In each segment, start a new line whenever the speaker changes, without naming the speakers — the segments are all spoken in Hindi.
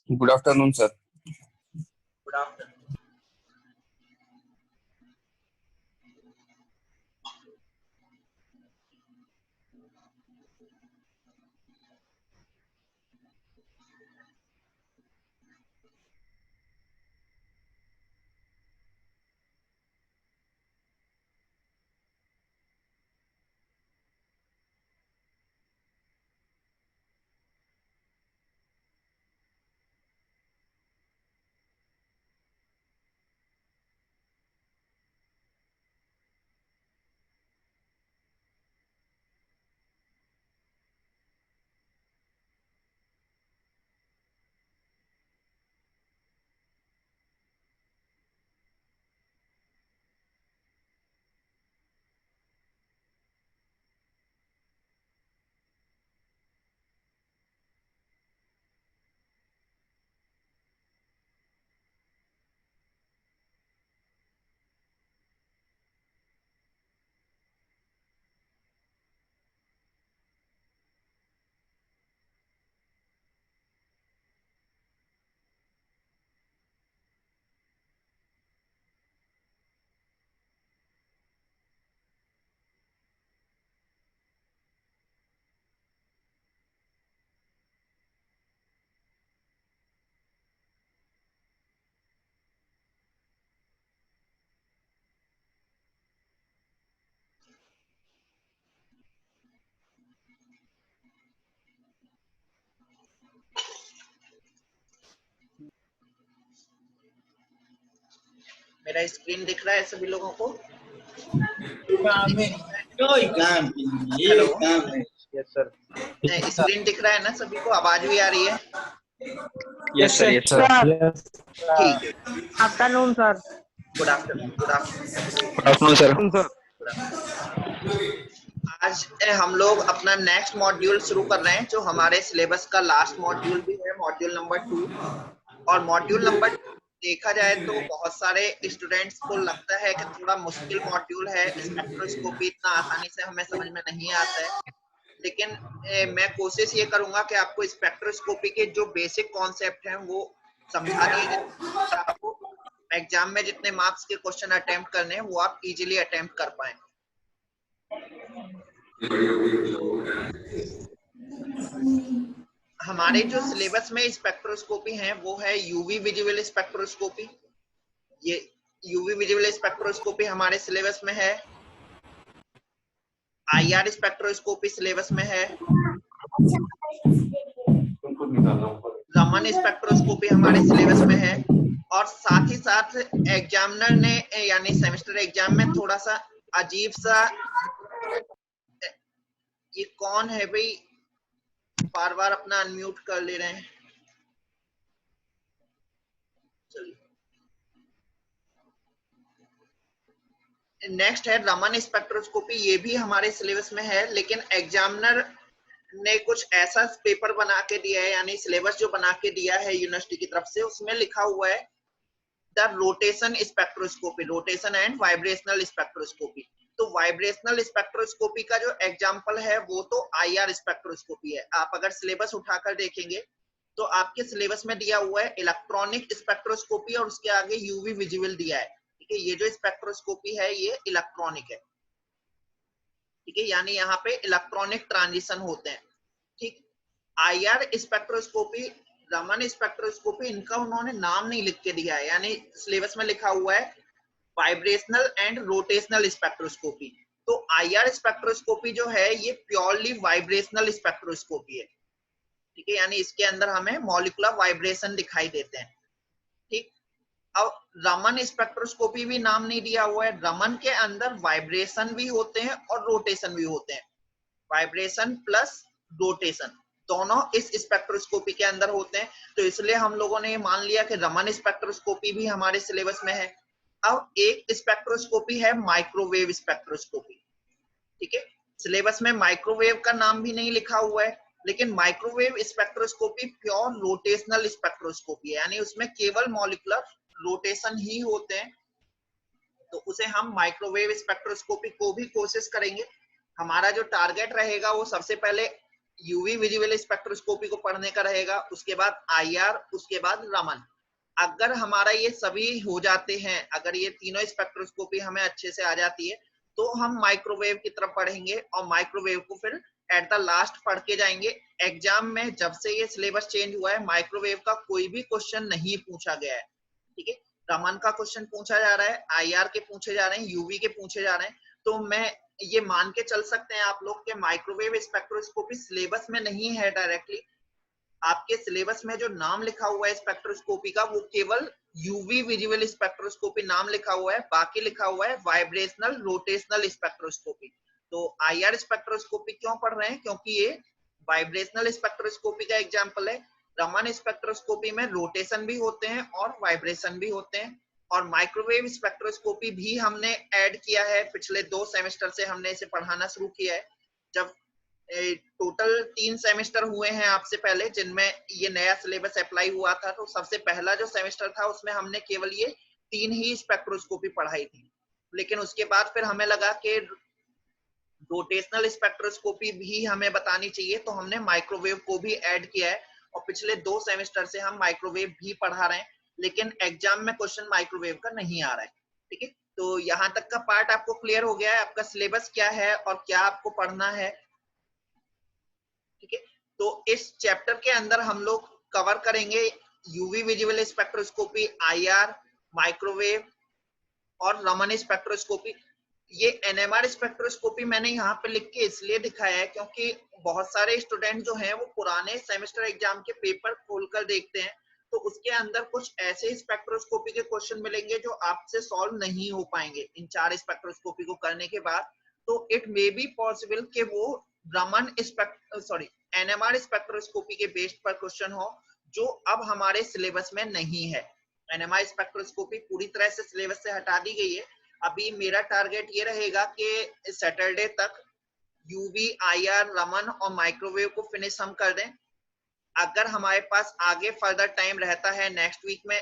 Good afternoon sir.
Good afternoon. मेरा स्क्रीन दिख रहा है सभी लोगों को? Hello,
yes sir.
स्क्रीन दिख रहा है ना सभी को? आवाज भी आ रही है?
Yes sir, yes sir.
ठीक है।
Afternoon sir.
Good afternoon.
Good afternoon sir.
आज हम लोग अपना नेक्स्ट मॉड्यूल शुरू कर रहे हैं, जो हमारे सिलेबस का लास्ट मॉड्यूल भी है, मॉड्यूल नंबर 2। और मॉड्यूल नंबर देखा जाए तो बहुत सारे स्टूडेंट्स को लगता है कि थोड़ा मुश्किल मॉड्यूल है, स्पेक्ट्रोस्कोपी इतना आसानी से हमें समझ में नहीं आता है। लेकिन मैं कोशिश ये करूंगा कि आपको स्पेक्ट्रोस्कोपी के जो बेसिक कॉन्सेप्ट हैं वो समझा दिए जाए, आपको एग्जाम में जितने मार्क्स के क्वेश्चन अटेम्प्ट करने हैं वो आप इजीली अटेम्प्ट कर पाए। हमारे जो सिलेबस में स्पेक्ट्रोस्कोपी है वो है यूवी विजुअल स्पेक्ट्रोस्कोपी। ये यूवी विजुअल स्पेक्ट्रोस्कोपी हमारे सिलेबस में है। आईआर स्पेक्ट्रोस्कोपी सिलेबस में है। रमन स्पेक्ट्रोस्कोपी हमारे सिलेबस में है। और साथ ही साथ एग्जामिनर ने यानी सेमेस्टर एग्जाम में थोड़ा सा अजीब सा, ये कौन है भाई, बार बार अपना अनम्यूट कर ले रहे हैं। नेक्स्ट है रमन स्पेक्ट्रोस्कोपी। ये भी हमारे सिलेबस में है, लेकिन एग्जामिनर ने कुछ ऐसा पेपर बना के दिया है, यानी सिलेबस जो बना के दिया है यूनिवर्सिटी की तरफ से, उसमें लिखा हुआ है the rotation spectroscopy, rotation and vibrational spectroscopy. तो वाइब्रेशनल स्पेक्ट्रोस्कोपी का जो एग्जाम्पल है वो तो आईआर स्पेक्ट्रोस्कोपी है। आप अगर सिलेबस उठाकर देखेंगे तो आपके सिलेबस में दिया हुआ है इलेक्ट्रॉनिक स्पेक्ट्रोस्कोपी और उसके आगे यूवी विजुअल दिया है। ठीक है, ये जो स्पेक्ट्रोस्कोपी है ये इलेक्ट्रॉनिक है। ठीक है, यानी यहाँ पे इलेक्ट्रॉनिक ट्रांजिशन होते हैं। ठीक, आईआर स्पेक्ट्रोस्कोपी, रमन स्पेक्ट्रोस्कोपी, इनका उन्होंने नाम नहीं लिख के दिया है, यानी सिलेबस में लिखा हुआ है वाइब्रेशनल एंड रोटेशनल स्पेक्ट्रोस्कोपी। तो आईआर स्पेक्ट्रोस्कोपी जो है ये प्योरली वाइब्रेशनल स्पेक्ट्रोस्कोपी है। ठीक है, यानी इसके अंदर हमें मॉलिक्यूलर वाइब्रेशन दिखाई देते हैं। ठीक, अब रमन स्पेक्ट्रोस्कोपी भी नाम नहीं दिया हुआ है। रमन के अंदर वाइब्रेशन भी होते हैं और रोटेशन भी होते हैं। वाइब्रेशन प्लस रोटेशन दोनों इस स्पेक्ट्रोस्कोपी के अंदर होते हैं। तो इसलिए हम लोगों ने ये मान लिया कि रमन स्पेक्ट्रोस्कोपी भी हमारे सिलेबस में है। अब एक स्पेक्ट्रोस्कोपी है माइक्रोवेव स्पेक्ट्रोस्कोपी। ठीक है, सिलेबस में माइक्रोवेव का नाम भी नहीं लिखा हुआ है, लेकिन microwave spectroscopy pure rotational spectroscopy है, यानी उसमें केवल मॉलिक्यूलर रोटेशन ही होते हैं। तो उसे हम माइक्रोवेव स्पेक्ट्रोस्कोपी को भी कोशिश करेंगे। हमारा जो टारगेट रहेगा वो सबसे पहले यूवी विजिबल स्पेक्ट्रोस्कोपी को पढ़ने का रहेगा, उसके बाद आईआर, उसके बाद रमन। अगर हमारा ये सभी हो जाते हैं, अगर ये तीनों स्पेक्ट्रोस्कोपी हमें अच्छे से आ जाती है, तो हम माइक्रोवेव की तरफ पढ़ेंगे और माइक्रोवेव को फिर एट द लास्ट पढ़ के जाएंगे। एग्जाम में जब से ये सिलेबस चेंज हुआ है, माइक्रोवेव का कोई भी क्वेश्चन नहीं पूछा गया है, ठीक है। रमन का क्वेश्चन पूछा जा रहा है, आईआर के पूछे जा रहे हैं, यूवी के पूछे जा रहे हैं। तो मैं ये मान के चल सकते हैं आप लोग के माइक्रोवेव स्पेक्ट्रोस्कोपी सिलेबस में नहीं है डायरेक्टली। आपके सिलेबस में जो नाम लिखा हुआ है स्पेक्ट्रोस्कोपी का, वो केवल यूवी विजिबल स्पेक्ट्रोस्कोपी नाम लिखा हुआ है, बाकी लिखा हुआ है वाइब्रेशनल रोटेशनल स्पेक्ट्रोस्कोपी। तो आईआर स्पेक्ट्रोस्कोपी क्यों पढ़ रहे हैं? क्योंकि ये वाइब्रेशनल स्पेक्ट्रोस्कोपी का एग्जाम्पल है। रमन स्पेक्ट्रोस्कोपी में रोटेशन भी होते हैं और वाइब्रेशन भी होते हैं। और माइक्रोवेव स्पेक्ट्रोस्कोपी भी हमने ऐड किया है, पिछले 2 सेमेस्टर से हमने इसे पढ़ाना शुरू किया है। जब टोटल 3 सेमेस्टर हुए हैं आपसे पहले जिनमें ये नया सिलेबस अप्लाई हुआ था, तो सबसे पहला जो सेमेस्टर था उसमें हमने केवल ये 3 ही स्पेक्ट्रोस्कोपी पढ़ाई थी। लेकिन उसके बाद फिर हमें लगा कि रोटेशनल स्पेक्ट्रोस्कोपी भी हमें बतानी चाहिए, तो हमने माइक्रोवेव को भी ऐड किया है। और पिछले 2 सेमेस्टर से हम माइक्रोवेव भी पढ़ा रहे हैं, लेकिन एग्जाम में क्वेश्चन माइक्रोवेव का नहीं आ रहा है, ठीक है। तो यहाँ तक का पार्ट आपको क्लियर हो गया है, आपका सिलेबस क्या है और क्या आपको पढ़ना है, ठीक है। तो इस चैप्टर के अंदर हम लोग कवर करेंगे UV visible spectroscopy, IR, microwave और रमन स्पेक्ट्रोस्कोपी। ये एनएमआर स्पेक्ट्रोस्कोपी मैंने यहाँ पे लिख के इसलिए दिखाया है क्योंकि बहुत सारे स्टूडेंट जो हैं वो पुराने सेमेस्टर एग्जाम के पेपर खोलकर देखते हैं, तो उसके अंदर कुछ ऐसे स्पेक्ट्रोस्कोपी के क्वेश्चन मिलेंगे जो आपसे सॉल्व नहीं हो पाएंगे इन 4 स्पेक्ट्रोस्कोपी को करने के बाद। तो इट मे बी पॉसिबल कि वो रमन एनएमआर स्पेक्ट्रोस्कोपी के बेस्ड पर क्वेश्चन हो, जो अब हमारे सिलेबस में नहीं है। एनएमआर स्पेक्ट्रोस्कोपी पूरी तरह से सिलेबस से हटा दी गई है। अभी मेरा टारगेट ये रहेगा कि सैटरडे तक यूवी, आईआर, रमन और माइक्रोवेव को फिनिश हम कर दें। अगर हमारे पास आगे फर्दर टाइम रहता है नेक्स्ट वीक में,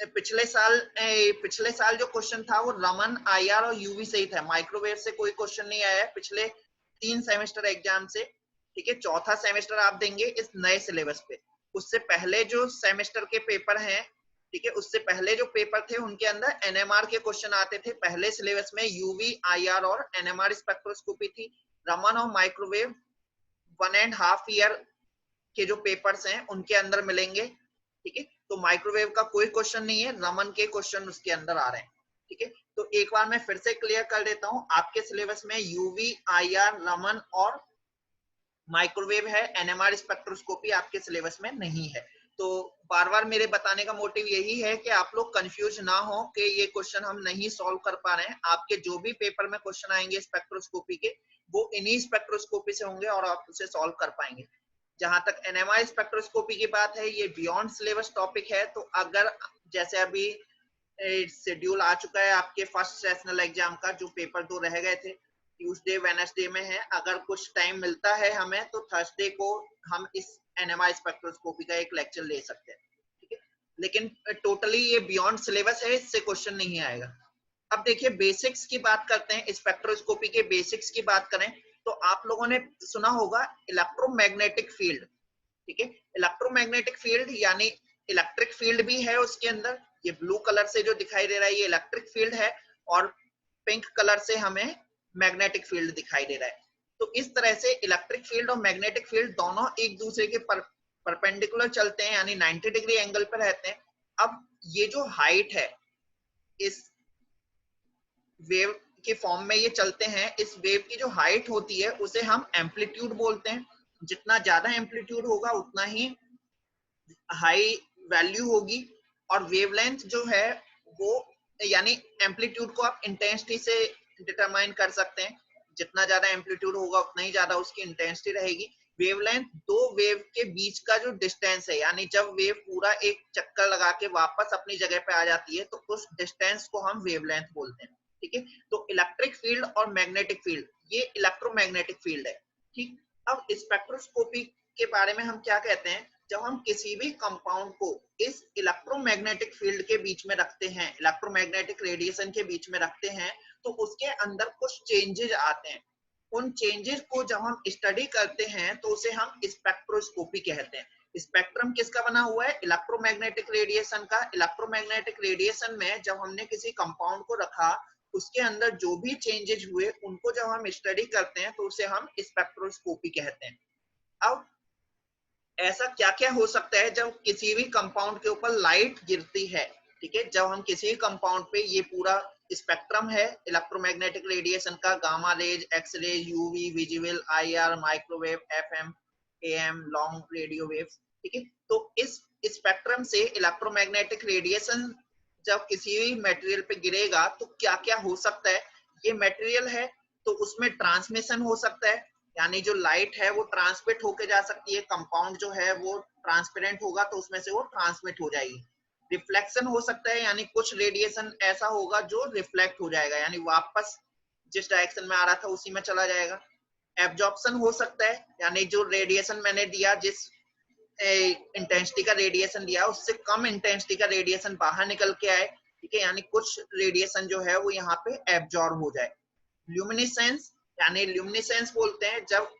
पिछले साल जो क्वेश्चन था वो रमन, आईआर और यूवी से ही था, माइक्रोवेव से कोई क्वेश्चन नहीं आया है पिछले 3 सेमेस्टर एग्जाम से, ठीक है। चौथा सेमेस्टर आप देंगे इस नए सिलेबस पे। उससे पहले जो सेमेस्टर के पेपर हैं, ठीक है, उससे पहले जो पेपर थे उनके अंदर एनएमआर के क्वेश्चन आते थे। पहले सिलेबस में यूवी, आईआर और एनएमआर स्पेक्ट्रोस्कोपी थी। रमन और माइक्रोवेव 1.5 ईयर के जो पेपर्स हैं उनके अंदर मिलेंगे, ठीक है। तो माइक्रोवेव का कोई क्वेश्चन नहीं है, रमन के क्वेश्चन उसके अंदर आ रहे हैं, ठीक है। तो एक बार मैं फिर से क्लियर कर देता हूं, आपके सिलेबस में यूवी, आईआर, रमन और माइक्रोवेव है, एनएमआर स्पेक्ट्रोस्कोपी आपके सिलेबस में नहीं है। तो बार बार मेरे बताने का मोटिव यही है कि आप लोग कंफ्यूज ना हो कि ये क्वेश्चन हम नहीं सॉल्व कर पा रहे हैं। आपके जो भी पेपर में क्वेश्चन आएंगे स्पेक्ट्रोस्कोपी के, वो इन्हीं स्पेक्ट्रोस्कोपी से होंगे और आप उसे सॉल्व कर पाएंगे। जहां तक एनएमआर स्पेक्ट्रोस्कोपी की बात है, ये बियॉन्ड सिलेबस टॉपिक है। तो अगर जैसे अभी शेड्यूल आ चुका है आपके फर्स्ट सेशनल एग्जाम का, जो पेपर 2 रह गए थे, ट्यूसडे वेडनेसडे में है। अगर कुछ टाइम मिलता है हमें तो थर्सडे को हम इस एनएमआर स्पेक्ट्रोस्कोपी का एक लेक्चर ले सकते हैं, ठीक है। लेकिन टोटली ये बियॉन्ड सिलेबस है, इससे क्वेश्चन नहीं आएगा। अब देखिए बेसिक्स की बात करते हैं, स्पेक्ट्रोस्कोपी के बेसिक्स की बात करें तो आप लोगों ने सुना होगा इलेक्ट्रोमैग्नेटिक फील्ड, ठीक है। इलेक्ट्रोमैग्नेटिक फील्ड यानी इलेक्ट्रिक फील्ड भी है उसके अंदर। ये ब्लू कलर से जो दिखाई दे रहा है ये इलेक्ट्रिक फील्ड है, और पिंक कलर से हमें मैग्नेटिक फील्ड दिखाई दे रहा है। तो इस तरह से इलेक्ट्रिक फील्ड और मैग्नेटिक फील्ड दोनों एक दूसरे के परपेंडिकुलर चलते हैं, यानी 90 डिग्री एंगल पर रहते हैं। अब ये जो हाइट है, इस वेव के फॉर्म में ये चलते हैं, इस वेव की जो हाइट होती है उसे हम एम्पलीट्यूड बोलते हैं। जितना ज्यादा एम्पलीट्यूड होगा उतना ही हाई वैल्यू होगी। और वेवलेंथ जो है वो, यानी एम्पलीट्यूड को आप इंटेंसिटी से डिटरमाइन कर सकते हैं। जितना ज्यादा एम्पलीट्यूड होगा उतना ही ज्यादा उसकी इंटेंसिटी रहेगी। वेवलेंथ दो वेव के बीच का जो डिस्टेंस है, यानी जब वेव पूरा एक चक्कर लगा के वापस अपनी जगह पे आ जाती है तो उस डिस्टेंस को हम वेवलेंथ बोलते हैं, ठीक है। तो इलेक्ट्रिक फील्ड और मैग्नेटिक फील्ड, ये इलेक्ट्रोमैग्नेटिक फील्ड है, ठीक। अब स्पेक्ट्रोस्कोपी के बारे में हम क्या कहते हैं, जब हम किसी भी कंपाउंड को इस इलेक्ट्रोमैग्नेटिक फील्ड के बीच में रखते हैं, इलेक्ट्रोमैग्नेटिक रेडिएशन के बीच में रखते हैं, तो उसके अंदर कुछ चेंजेस आते हैं। उन चेंजेस को जब हम स्टडी करते हैं तो उसे हम स्पेक्ट्रोस्कोपी कहते हैं। स्पेक्ट्रम किसका बना हुआ है? इलेक्ट्रोमैग्नेटिक रेडिएशन का। इलेक्ट्रोमैग्नेटिक रेडिएशन में जब हमने किसी कंपाउंड को रखा, उसके अंदर जो भी चेंजेस हुए उनको जब हम स्टडी करते हैं तो उसे हम स्पेक्ट्रोस्कोपी कहते हैं। अब ऐसा क्या क्या हो सकता है जब किसी भी कंपाउंड के ऊपर लाइट गिरती है, ठीक है, जब हम किसी कंपाउंड पे, ये पूरा स्पेक्ट्रम है इलेक्ट्रोमैग्नेटिक रेडिएशन का, gamma rays, X rays, UV, visible, IR, microwave, FM, AM, long radio waves, ठीक है। तो इस स्पेक्ट्रम से इलेक्ट्रोमैग्नेटिक रेडिएशन जब किसी भी मटेरियल पे गिरेगा तो क्या क्या हो सकता है? ये मटेरियल है तो उसमें ट्रांसमिशन हो सकता है, यानी जो लाइट है वो ट्रांसमिट होके जा सकती है। कंपाउंड जो है वो ट्रांसपेरेंट होगा तो उसमें से वो ट्रांसमिट हो जाएगी। रिफ्लेक्शन हो सकता है, यानी कुछ रेडिएशन ऐसा होगा जो रिफ्लेक्ट हो जाएगा, यानी वापस जिस डायरेक्शन में आ रहा था उसी में चला जाएगा। एब्जॉर्प्शन हो सकता है, यानी जो रेडिएशन मैंने दिया, जिस इंटेंसिटी का रेडिएशन दिया, उससे कम इंटेंसिटी का रेडिएशन बाहर निकल के आए, ठीक है, यानी कुछ रेडिएशन जो है वो यहाँ पे एब्जॉर्ब हो जाए। ल्यूमिनेसेंस, यानी ल्यूमिनेसेंस बोलते हैं जब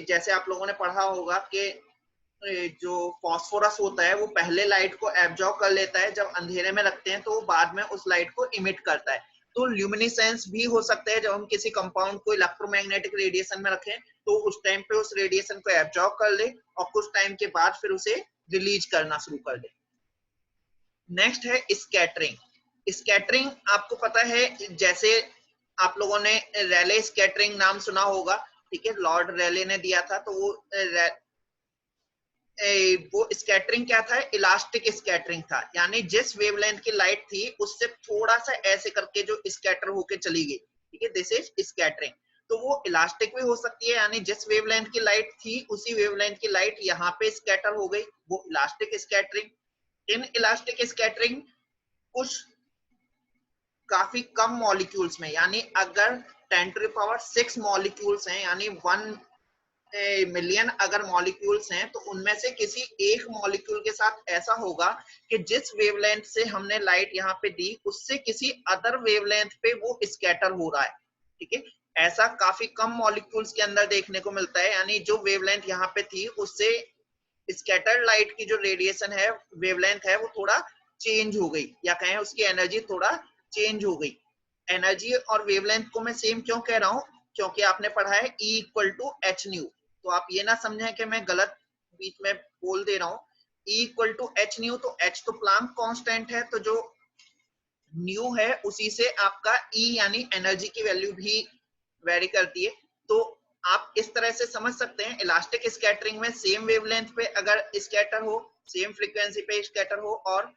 जैसे आप लोगों ने पढ़ा होगा कि जो फास्फोरस होता है वो पहले लाइट को एब्जॉर्ब कर लेता है, जब अंधेरे में रखते हैं तो वो बाद में उस लाइट को इमिट करता है। तो ल्यूमिनेसेंस भी हो सकता है जब हम किसी कंपाउंड को इलेक्ट्रोमैग्नेटिक रेडिएशन में रखें तो उस टाइम पे उस रेडिएशन को एब्जॉर्ब कर ले और कुछ टाइम के बाद फिर उसे रिलीज करना शुरू कर दे। नेक्स्ट है स्कैटरिंग। स्कैटरिंग आपको पता है, जैसे आप लोगों ने रैले स्कैटरिंग नाम सुना होगा, ठीक है, लॉर्ड रैले ने दिया था। तो वो स्कैटरिंग क्या था? इलास्टिक स्कैटरिंग था, यानी जिस वेवलेंथ की लाइट थी उससे थोड़ा सा ऐसे करके जो स्कैटर होके चली गई, ठीक है, दिस इज स्कैटरिंग। तो वो इलास्टिक भी हो सकती है, यानी जिस वेवलेंथ की लाइट थी उसी वेवलेंथ की लाइट यहाँ पे स्कैटर हो गई, वो elastic scattering. In elastic scattering कुछ काफी कम मॉलिक्यूल्स में, यानी अगर 10⁻⁶ मॉलिक्यूल्स हैं, यानी 1 मिलियन अगर मॉलिक्यूल्स हैं, तो उनमें से किसी एक मॉलिक्यूल के साथ ऐसा होगा कि जिस वेवलेंथ से हमने लाइट यहाँ पे दी उससे किसी अदर वेवलेंथ पे वो स्कैटर हो रहा है, ठीक है। ऐसा काफी कम मॉलिक्यूल्स के अंदर देखने को मिलता है, यानी जो वेवलेंथ यहाँ पे थी उससे स्कैटर्ड लाइट की जो रेडिएशन है, वेवलेंथ है, वो थोड़ा चेंज हो गई, या कहें उसकी एनर्जी थोड़ा चेंज हो गई। एनर्जी और वेवलेंथ को मैं सेम क्यों कह रहा हूँ? क्योंकि आपने पढ़ा है E = h न्यू, तो आप ये ना समझें कि मैं गलत बीच में बोल दे रहा हूँ। E = h न्यू, तो h तो प्लांक कांस्टेंट है, तो जो न्यू है उसी से आपका E यानी एनर्जी की वैल्यू भी वेरी करती है। तो आप इस तरह से समझ सकते हैं, इलास्टिक स्कैटरिंग में सेम वेवलेंथ पे अगर स्कैटर हो, सेम फ्रीक्वेंसी पे स्कैटर हो और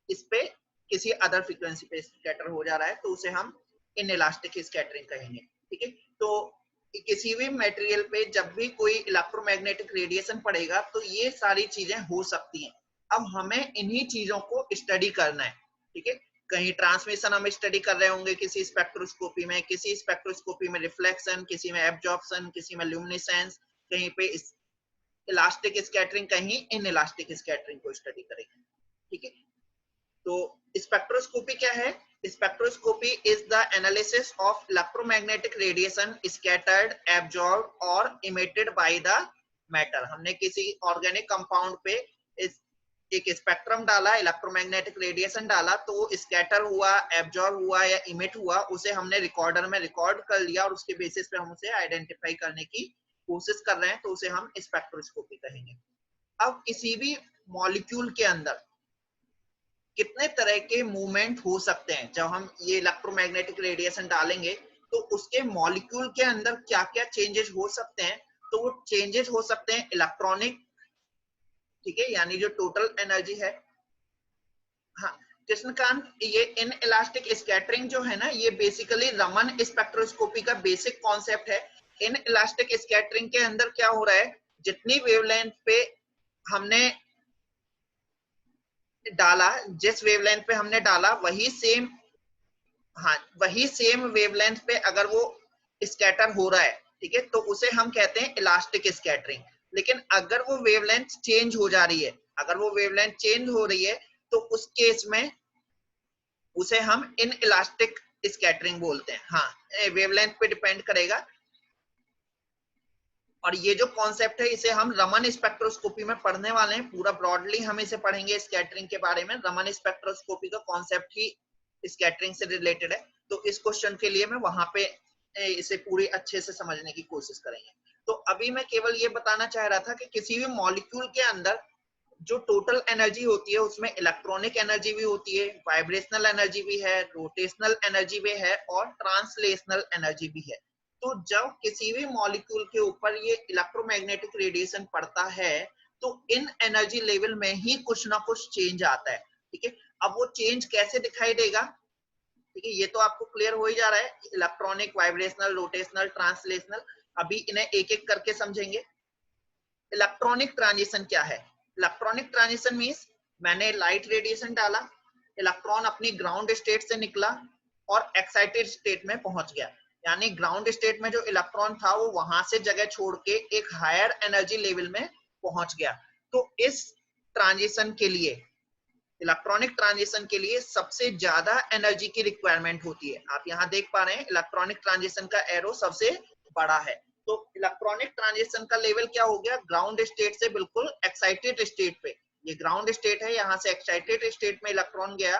इस पे किसी अदर फ्रीक्वेंसी पे स्कैटर हो जा रहा है, तो उसे हम इनइलास्टिक स्कैटरिंग कहेंगे, ठीक है। तो किसी भी मटेरियल पे जब भी कोई इलेक्ट्रोमैग्नेटिक रेडिएशन पड़ेगा तो ये सारी चीजें हो सकती हैं। अब हमें इन्हीं चीजों को स्टडी करना है, ठीक है। कहीं ट्रांसमिशन हम स्टडी कर रहे होंगे किसी स्पेक्ट्रोस्कोपी में, किसी स्पेक्ट्रोस्कोपी में रिफ्लेक्शन, किसी में एब्जॉर्प्शन, किसी में ल्यूमिनेसेंस, कहीं पे इलास्टिक स्कैटरिंग, कहीं इनइलास्टिक स्कैटरिंग को स्टडी करेंगे, ठीक है। तो स्पेक्ट्रोस्कोपी क्या है? Spectroscopy is the analysis of electromagnetic radiation scattered, absorb और इमिटेड बाय द मैटर। हमने किसी ऑर्गेनिक कंपाउंड पे एक स्पेक्ट्रम डाला, इलेक्ट्रोमैग्नेटिक रेडिएशन डाला, तो वो स्कैटर हुआ, एब्जॉर्ब हुआ या इमिट हुआ, उसे हमने रिकॉर्डर में रिकॉर्ड कर लिया और उसके बेसिस पे हम उसे आइडेंटिफाई करने की कोशिश कर रहे हैं, तो उसे हम स्पेक्ट्रोस्कोपी कहेंगे। अब किसी भी मॉलिक्यूल के अंदर कितने तरह के मूवमेंट हो सकते हैं, जब हम ये इलेक्ट्रोमैग्नेटिक रेडिएशन डालेंगे तो उसके मॉलिक्यूल के अंदर क्या क्या चेंजेस हो सकते हैं। तो वो चेंजेस हो सकते हैं इलेक्ट्रॉनिक, ठीक है, यानी जो टोटल एनर्जी है। हाँ कृष्णकांत, ये इन इलास्टिक स्कैटरिंग जो है ना, ये बेसिकली रमन स्पेक्ट्रोस्कोपी का बेसिक कॉन्सेप्ट है। इन इलास्टिक स्कैटरिंग के अंदर क्या हो रहा है, जितनी वेवलेंथ पे हमने डाला, जिस वेवलेंथ पे हमने डाला वही सेम, हाँ वही सेम वेवलेंथ पे अगर वो स्कैटर हो रहा है, ठीक है, तो उसे हम कहते हैं इलास्टिक स्कैटरिंग। लेकिन अगर वो वेवलेंथ चेंज हो जा रही है, अगर वो वेवलेंथ चेंज हो रही है तो उस केस में उसे हम इन इलास्टिक स्कैटरिंग बोलते हैं। हाँ वेवलेंथ पे डिपेंड करेगा, और ये जो कॉन्सेप्ट है इसे हम रमन स्पेक्ट्रोस्कोपी में पढ़ने वाले हैं। पूरा ब्रॉडली हम इसे पढ़ेंगे स्कैटरिंग के बारे में। रमन स्पेक्ट्रोस्कोपी का कॉन्सेप्ट ही स्कैटरिंग से रिलेटेड है, तो इस क्वेश्चन के लिए मैं वहां पे इसे पूरी अच्छे से समझने की कोशिश करेंगे। तो अभी मैं केवल ये बताना चाह रहा था कि किसी भी मॉलिक्यूल के अंदर जो टोटल एनर्जी होती है उसमें इलेक्ट्रॉनिक एनर्जी भी होती है, वाइब्रेशनल एनर्जी भी है, रोटेशनल एनर्जी भी है और ट्रांसलेशनल एनर्जी भी है। तो जब किसी भी मॉलिक्यूल के ऊपर ये इलेक्ट्रोमैग्नेटिक रेडिएशन पड़ता है तो इन एनर्जी लेवल में ही कुछ ना कुछ चेंज आता है। ठीक है, अब वो चेंज कैसे दिखाई देगा, ठीक है, ये तो आपको क्लियर हो ही जा रहा है, इलेक्ट्रॉनिक, वाइब्रेशनल, रोटेशनल, ट्रांसलेशनल। अभी इन्हें एक एक करके समझेंगे। इलेक्ट्रॉनिक ट्रांजिशन क्या है? इलेक्ट्रॉनिक ट्रांजिशन मींस मैंने लाइट रेडिएशन डाला, इलेक्ट्रॉन अपनी ग्राउंड स्टेट से निकला और एक्साइटेड स्टेट में पहुंच गया। यानी ग्राउंड स्टेट में जो इलेक्ट्रॉन था वो वहां से जगह छोड़ के एक हायर एनर्जी लेवल में पहुंच गया। तो इस ट्रांजिशन के लिए, इलेक्ट्रॉनिक ट्रांजिशन के लिए सबसे ज्यादा एनर्जी की रिक्वायरमेंट होती है। आप यहाँ देख पा रहे हैं इलेक्ट्रॉनिक ट्रांजिशन का एरो सबसे बड़ा है। तो इलेक्ट्रॉनिक ट्रांजिशन का लेवल क्या हो गया? ग्राउंड स्टेट से बिल्कुल एक्साइटेड स्टेट पे, ये ग्राउंड स्टेट है, यहाँ से एक्साइटेड स्टेट में इलेक्ट्रॉन गया,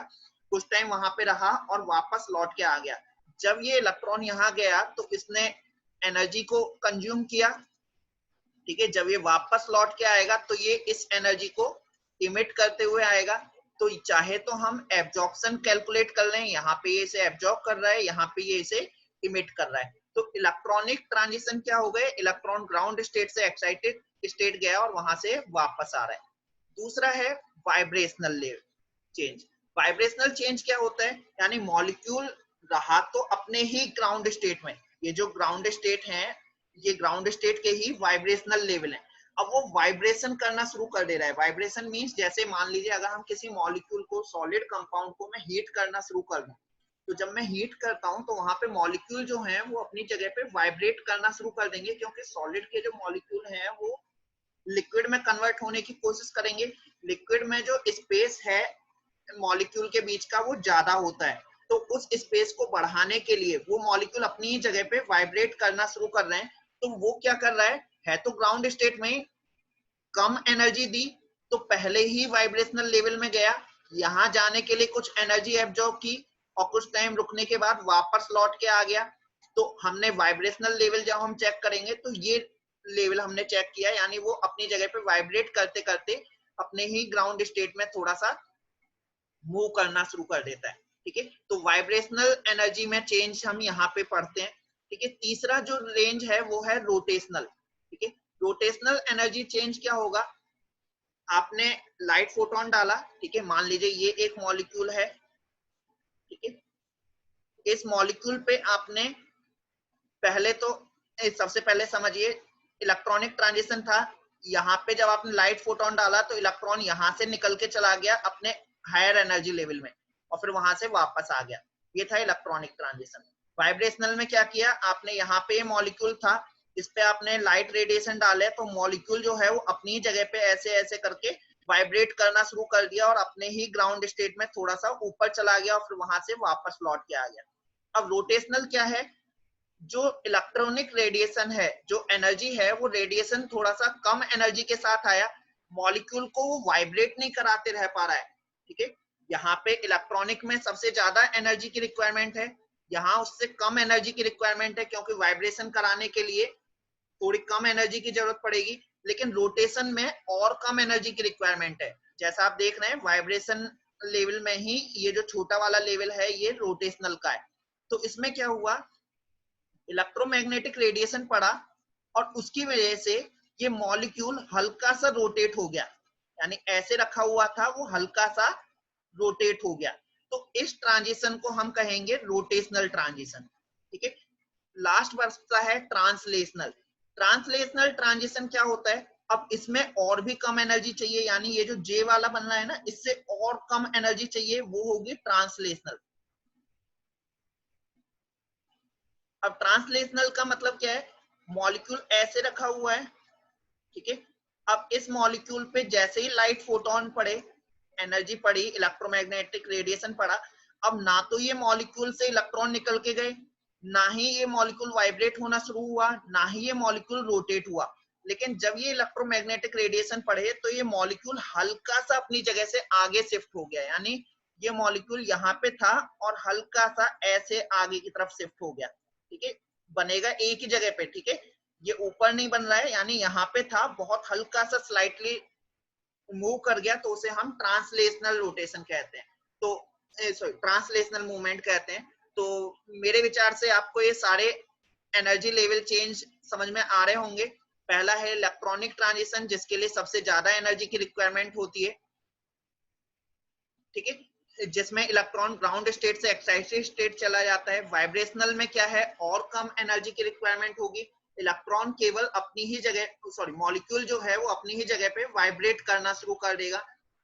कुछ टाइम वहां पे रहा और वापस लौट के आ गया। जब ये इलेक्ट्रॉन यहाँ गया तो इसने एनर्जी को कंज्यूम किया। ठीक है, जब ये वापस लौट के आएगा तो ये इस एनर्जी को इमिट करते हुए आएगा। तो चाहे तो हम एब्जॉर्प्शन कैलकुलेट कर लें, यहाँ पे ये इसे एब्जॉर्ब कर रहा है, यहाँ पे ये इसे इमिट कर रहा है। तो इलेक्ट्रॉनिक ट्रांजिशन क्या हो गए? इलेक्ट्रॉन ग्राउंड स्टेट से एक्साइटेड स्टेट गया और वहां से वापस आ रहा है। दूसरा है वाइब्रेशनल चेंज। वाइब्रेशनल चेंज क्या होता है? यानी मॉलिक्यूल रहा तो अपने ही ग्राउंड स्टेट में, ये जो ग्राउंड स्टेट है ये ग्राउंड स्टेट के ही वाइब्रेशनल लेवल है, अब वो वाइब्रेशन करना शुरू कर दे रहा है। वाइब्रेशन मींस जैसे मान लीजिए अगर हम किसी मॉलिक्यूल को, सॉलिड कंपाउंड को मैं हीट करना शुरू कर दूं, तो जब मैं हीट करता हूं तो वहां पे मॉलिक्यूल जो हैं वो अपनी जगह पे वाइब्रेट करना शुरू कर देंगे, क्योंकि सॉलिड के जो मॉलिक्यूल हैं वो लिक्विड में कन्वर्ट होने की कोशिश करेंगे। लिक्विड में जो स्पेस है मॉलिक्यूल के बीच का वो ज्यादा होता है, तो उस स्पेस को बढ़ाने के लिए वो मॉलिक्यूल अपनी ही जगह पे वाइब्रेट करना शुरू कर रहे हैं। तो वो क्या कर रहा है तो ग्राउंड स्टेट में कम एनर्जी दी, तो पहले ही वाइब्रेशनल लेवल में गया, यहाँ जाने के लिए कुछ एनर्जी एब्जॉर्ब की और कुछ टाइम रुकने के बाद वापस लौट के आ गया। तो हमने वाइब्रेशनल लेवल जब हम चेक करेंगे तो ये लेवल हमने चेक किया, यानी वो अपनी जगह पे वाइब्रेट करते करते अपने ही ग्राउंड स्टेट में थोड़ा सा मूव करना शुरू कर देता है। ठीक है, तो वाइब्रेशनल एनर्जी में चेंज हम यहाँ पे पढ़ते हैं। ठीक है, तीसरा जो रेंज है वो है रोटेशनल। ठीक है, रोटेशनल एनर्जी चेंज क्या होगा? आपने लाइट फोटोन डाला, ठीक है, मान लीजिए ये एक मॉलिक्यूल है, ठीक है, इस मॉलिक्यूल पे आपने पहले तो सबसे पहले समझिए इलेक्ट्रॉनिक ट्रांजिशन था। यहाँ पे जब आपने लाइट फोटोन डाला तो इलेक्ट्रॉन यहाँ से निकल के चला गया अपने हायर एनर्जी लेवल में और फिर वहां से वापस आ गया, ये था इलेक्ट्रॉनिक ट्रांजिशन। वाइब्रेशनल में क्या किया आपने? यहाँ पे मॉलिक्यूल था, इस पे आपने लाइट रेडिएशन डाले तो मॉलिक्यूल जो है वो अपनी जगह पे ऐसे ऐसे करके वाइब्रेट करना शुरू कर दिया और अपने ही ग्राउंड स्टेट में थोड़ा सा ऊपर चला गया और फिर वहां से वापस लौट के आ गया। अब रोटेशनल क्या है? जो इलेक्ट्रॉनिक रेडिएशन है, जो एनर्जी है, वो रेडिएशन थोड़ा सा कम एनर्जी के साथ आया, मॉलिक्यूल को वो वाइब्रेट नहीं कराते रह पा रहा है। ठीक है, यहाँ पे इलेक्ट्रॉनिक में सबसे ज्यादा एनर्जी की रिक्वायरमेंट है, यहाँ उससे कम एनर्जी की रिक्वायरमेंट है, क्योंकि वाइब्रेशन कराने के लिए थोड़ी कम एनर्जी की जरूरत पड़ेगी। लेकिन रोटेशन में और कम एनर्जी की रिक्वायरमेंट है। जैसा आप देख रहे हैं वाइब्रेशन लेवल में ही ये जो छोटा वाला लेवल है ये रोटेशनल का है। तो इसमें क्या हुआ? इलेक्ट्रोमैग्नेटिक रेडिएशन पड़ा और उसकी वजह से ये मॉलिक्यूल हल्का सा रोटेट हो गया, यानी ऐसे रखा हुआ था वो हल्का सा रोटेट हो गया। तो इस ट्रांजिशन को हम कहेंगे रोटेशनल ट्रांजिशन। ठीक है, लास्ट बचता है ट्रांसलेशनल। ट्रांसलेशनल ट्रांजिशन क्या होता है? अब इसमें और भी कम एनर्जी चाहिए, यानी ये जो जे वाला बन रहा है ना, इससे और कम एनर्जी चाहिए, वो होगी ट्रांसलेशनल। अब ट्रांसलेशनल का मतलब क्या है? मॉलिक्यूल ऐसे रखा हुआ है, ठीक है, अब इस मॉलिक्यूल पे जैसे ही लाइट फोटोन पड़े, एनर्जी पड़ी, इलेक्ट्रोमैग्नेटिक रेडिएशन पड़ा, अब ना तो ये मॉलिक्यूल से इलेक्ट्रॉन निकल के गए, ना ही ये मॉलिक्यूल वाइब्रेट होना शुरू हुआ, ना ही ये मॉलिक्यूल रोटेट हुआ। लेकिन जब ये इलेक्ट्रोमैग्नेटिक रेडिएशन पड़े तो ये मॉलिक्यूल हल्का सा अपनी जगह से आगे शिफ्ट हो गया, यानी ये मॉलिक्यूल यहाँ पे था और हल्का सा ऐसे आगे की तरफ शिफ्ट हो गया। ठीक है, बनेगा एक ही जगह पे। ठीक है, ये ऊपर नहीं बन रहा है, यानी यहाँ पे था, बहुत हल्का सा स्लाइटली मूव कर गया, तो उसे हम ट्रांसलेशनल रोटेशन कहते हैं, तो सॉरी ट्रांसलेशनल मूवमेंट कहते हैं। तो मेरे विचार से आपको ये सारे एनर्जी लेवल चेंज समझ में आ रहे होंगे। पहला है इलेक्ट्रॉनिक ट्रांजिशन, जिसके लिए सबसे ज्यादा एनर्जी की रिक्वायरमेंट होती है। ठीक है, जिसमें इलेक्ट्रॉन ग्राउंड स्टेट से एक्साइटेड स्टेट चला जाता है। वाइब्रेशनल में क्या है, और कम एनर्जी की रिक्वायरमेंट होगी। इलेक्ट्रॉन केवल अपनी ही जगह, सॉरी मॉलिक्यूल जो है वो अपनी ही जगह पे वाइब्रेट करना शुरू कर देगा।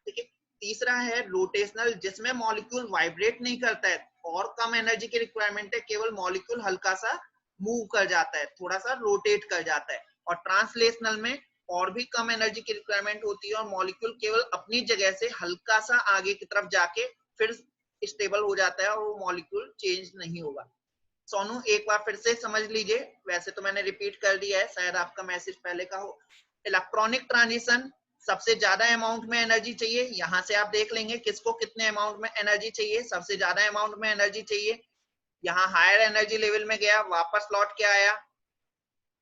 ठीक है, तीसरा है रोटेशनल, जिसमें मॉलिक्यूल वाइब्रेट नहीं करता है, और कम एनर्जी की रिक्वायरमेंट है, केवल मॉलिक्यूल हल्का सा मूव कर जाता है, थोड़ा सा रोटेट कर जाता है। और ट्रांसलेशनल में और भी कम एनर्जी की रिक्वायरमेंट होती है, और मॉलिक्यूल केवल अपनी जगह से हल्का सा आगे की तरफ जाके फिर स्टेबल हो जाता है, और वो मॉलिक्यूल चेंज नहीं होगा। सोनू एक बार फिर से समझ लीजिए, वैसे तो मैंने रिपीट कर दिया है, शायद आपका मैसेज पहले का हो। इलेक्ट्रॉनिक ट्रांजिशन, सबसे ज्यादा अमाउंट में एनर्जी चाहिए। यहाँ से आप देख लेंगे किसको कितने अमाउंट में एनर्जी चाहिए, सबसे ज्यादा अमाउंट में एनर्जी चाहिए। यहाँ हायर एनर्जी लेवल में गया, वापस लौट के आया,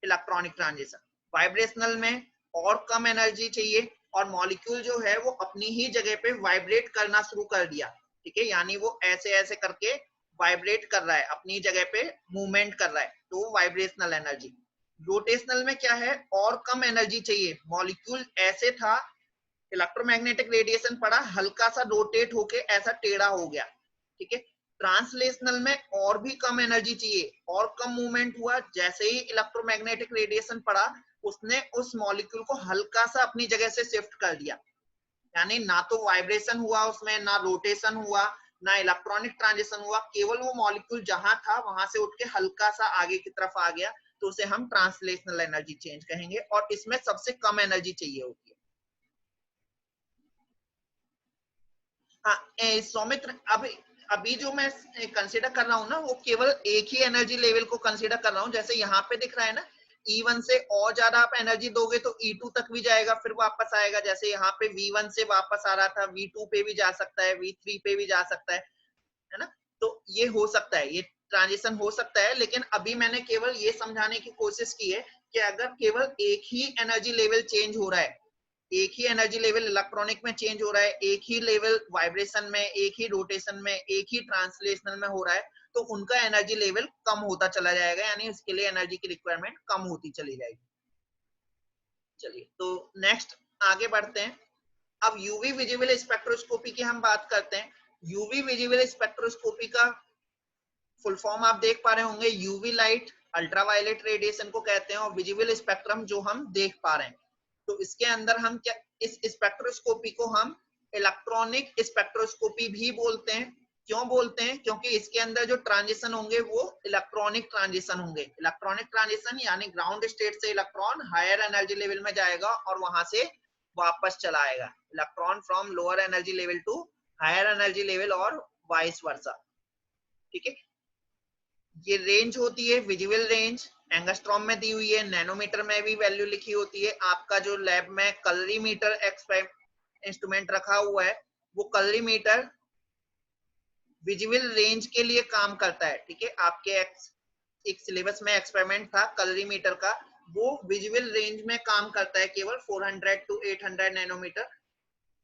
इलेक्ट्रॉनिक ट्रांजिशन। वाइब्रेशनल में और कम एनर्जी चाहिए, और मॉलिक्यूल जो है वो अपनी ही जगह पे वाइब्रेट करना शुरू कर दिया। ठीक है, यानी वो ऐसे ऐसे करके वाइब्रेट कर रहा है, अपनी जगह पे मूवमेंट कर रहा है, तो वाइब्रेशनल एनर्जी। रोटेशनल में क्या है, और कम एनर्जी चाहिए, मॉलिक्यूल ऐसे था, इलेक्ट्रोमैग्नेटिक रेडिएशन पड़ा, हल्का सा रोटेट होके ऐसा टेढ़ा हो गया। ठीक है, ट्रांसलेशनल में और भी कम एनर्जी चाहिए, और कम मूवमेंट हुआ, जैसे ही इलेक्ट्रोमैग्नेटिक रेडिएशन पड़ा उसने उस मॉलिक्यूल को हल्का सा अपनी जगह से शिफ्ट कर दिया, यानी ना तो वाइब्रेशन हुआ उसमें, ना रोटेशन हुआ, ना इलेक्ट्रॉनिक ट्रांजिशन हुआ, केवल वो मॉलिक्यूल जहां था वहां से उठ के हल्का सा आगे की तरफ आ गया, तो उसे हम ट्रांसलेशनल एनर्जी चेंज कहेंगे, और इसमें सबसे कम एनर्जी चाहिए होती है। हाँ सौमित्र, अभी जो मैं कंसीडर कर रहा हूँ ना, वो केवल एक ही एनर्जी लेवल को कंसीडर कर रहा हूँ। जैसे यहाँ पे दिख रहा है ना, E1 से और ज्यादा आप एनर्जी दोगे तो E2 तक भी जाएगा, फिर वापस आएगा। जैसे यहाँ पे V1 से वापस आ रहा था, V2 पे भी जा सकता है, V3 पे भी जा सकता है ना। तो ये हो सकता है, ये ट्रांजिशन हो सकता है, लेकिन अभी मैंने केवल ये समझाने की कोशिश की है कि अगर केवल एक ही एनर्जी लेवल चेंज हो रहा है, एक ही एनर्जी लेवल इलेक्ट्रॉनिक में चेंज हो रहा है, एक ही लेवल वाइब्रेशन में, एक ही रोटेशन में, एक ही ट्रांसलेशनल में हो रहा है, तो उनका एनर्जी लेवल कम होता चला जाएगा, यानी उसके लिए एनर्जी की रिक्वायरमेंट कम होती चली जाएगी। चलिए, तो नेक्स्ट आगे बढ़ते हैं। अब यूवी विजिबल स्पेक्ट्रोस्कोपी की हम बात करते हैं। यूवी विजिबल स्पेक्ट्रोस्कोपी का फुल फॉर्म आप देख पा रहे होंगे, यूवी लाइट अल्ट्रावायलेट रेडिएशन को कहते हैं, और विजिबल स्पेक्ट्रम जो हम देख पा रहे हैं। तो इसके अंदर हम क्या, इस स्पेक्ट्रोस्कोपी को हम इलेक्ट्रॉनिक स्पेक्ट्रोस्कोपी भी बोलते हैं। क्यों बोलते हैं, क्योंकि इसके अंदर जो ट्रांजिशन होंगे वो इलेक्ट्रॉनिक ट्रांजिशन होंगे। इलेक्ट्रॉनिक ट्रांजिशन यानी ग्राउंड स्टेट से इलेक्ट्रॉन हायर एनर्जी लेवल में जाएगा और वहां से वापस चला आएगा, electron from lower energy level to higher energy level और वाइस वर्सा। ठीक है, ये रेंज होती है विजिबल रेंज, एंगस्ट्रॉम में दी हुई है, नैनोमीटर में भी वैल्यू लिखी होती है। आपका जो लैब में कलरीमीटर इंस्ट्रूमेंट रखा हुआ है, वो कलरीमीटर विजिबल रेंज के लिए काम करता है। ठीक है, आपके एक सिलेबस में एक्सपेरिमेंट था कलरीमीटर का, वो विजिबल रेंज में काम करता है केवल 400 टू 800 नैनोमीटर।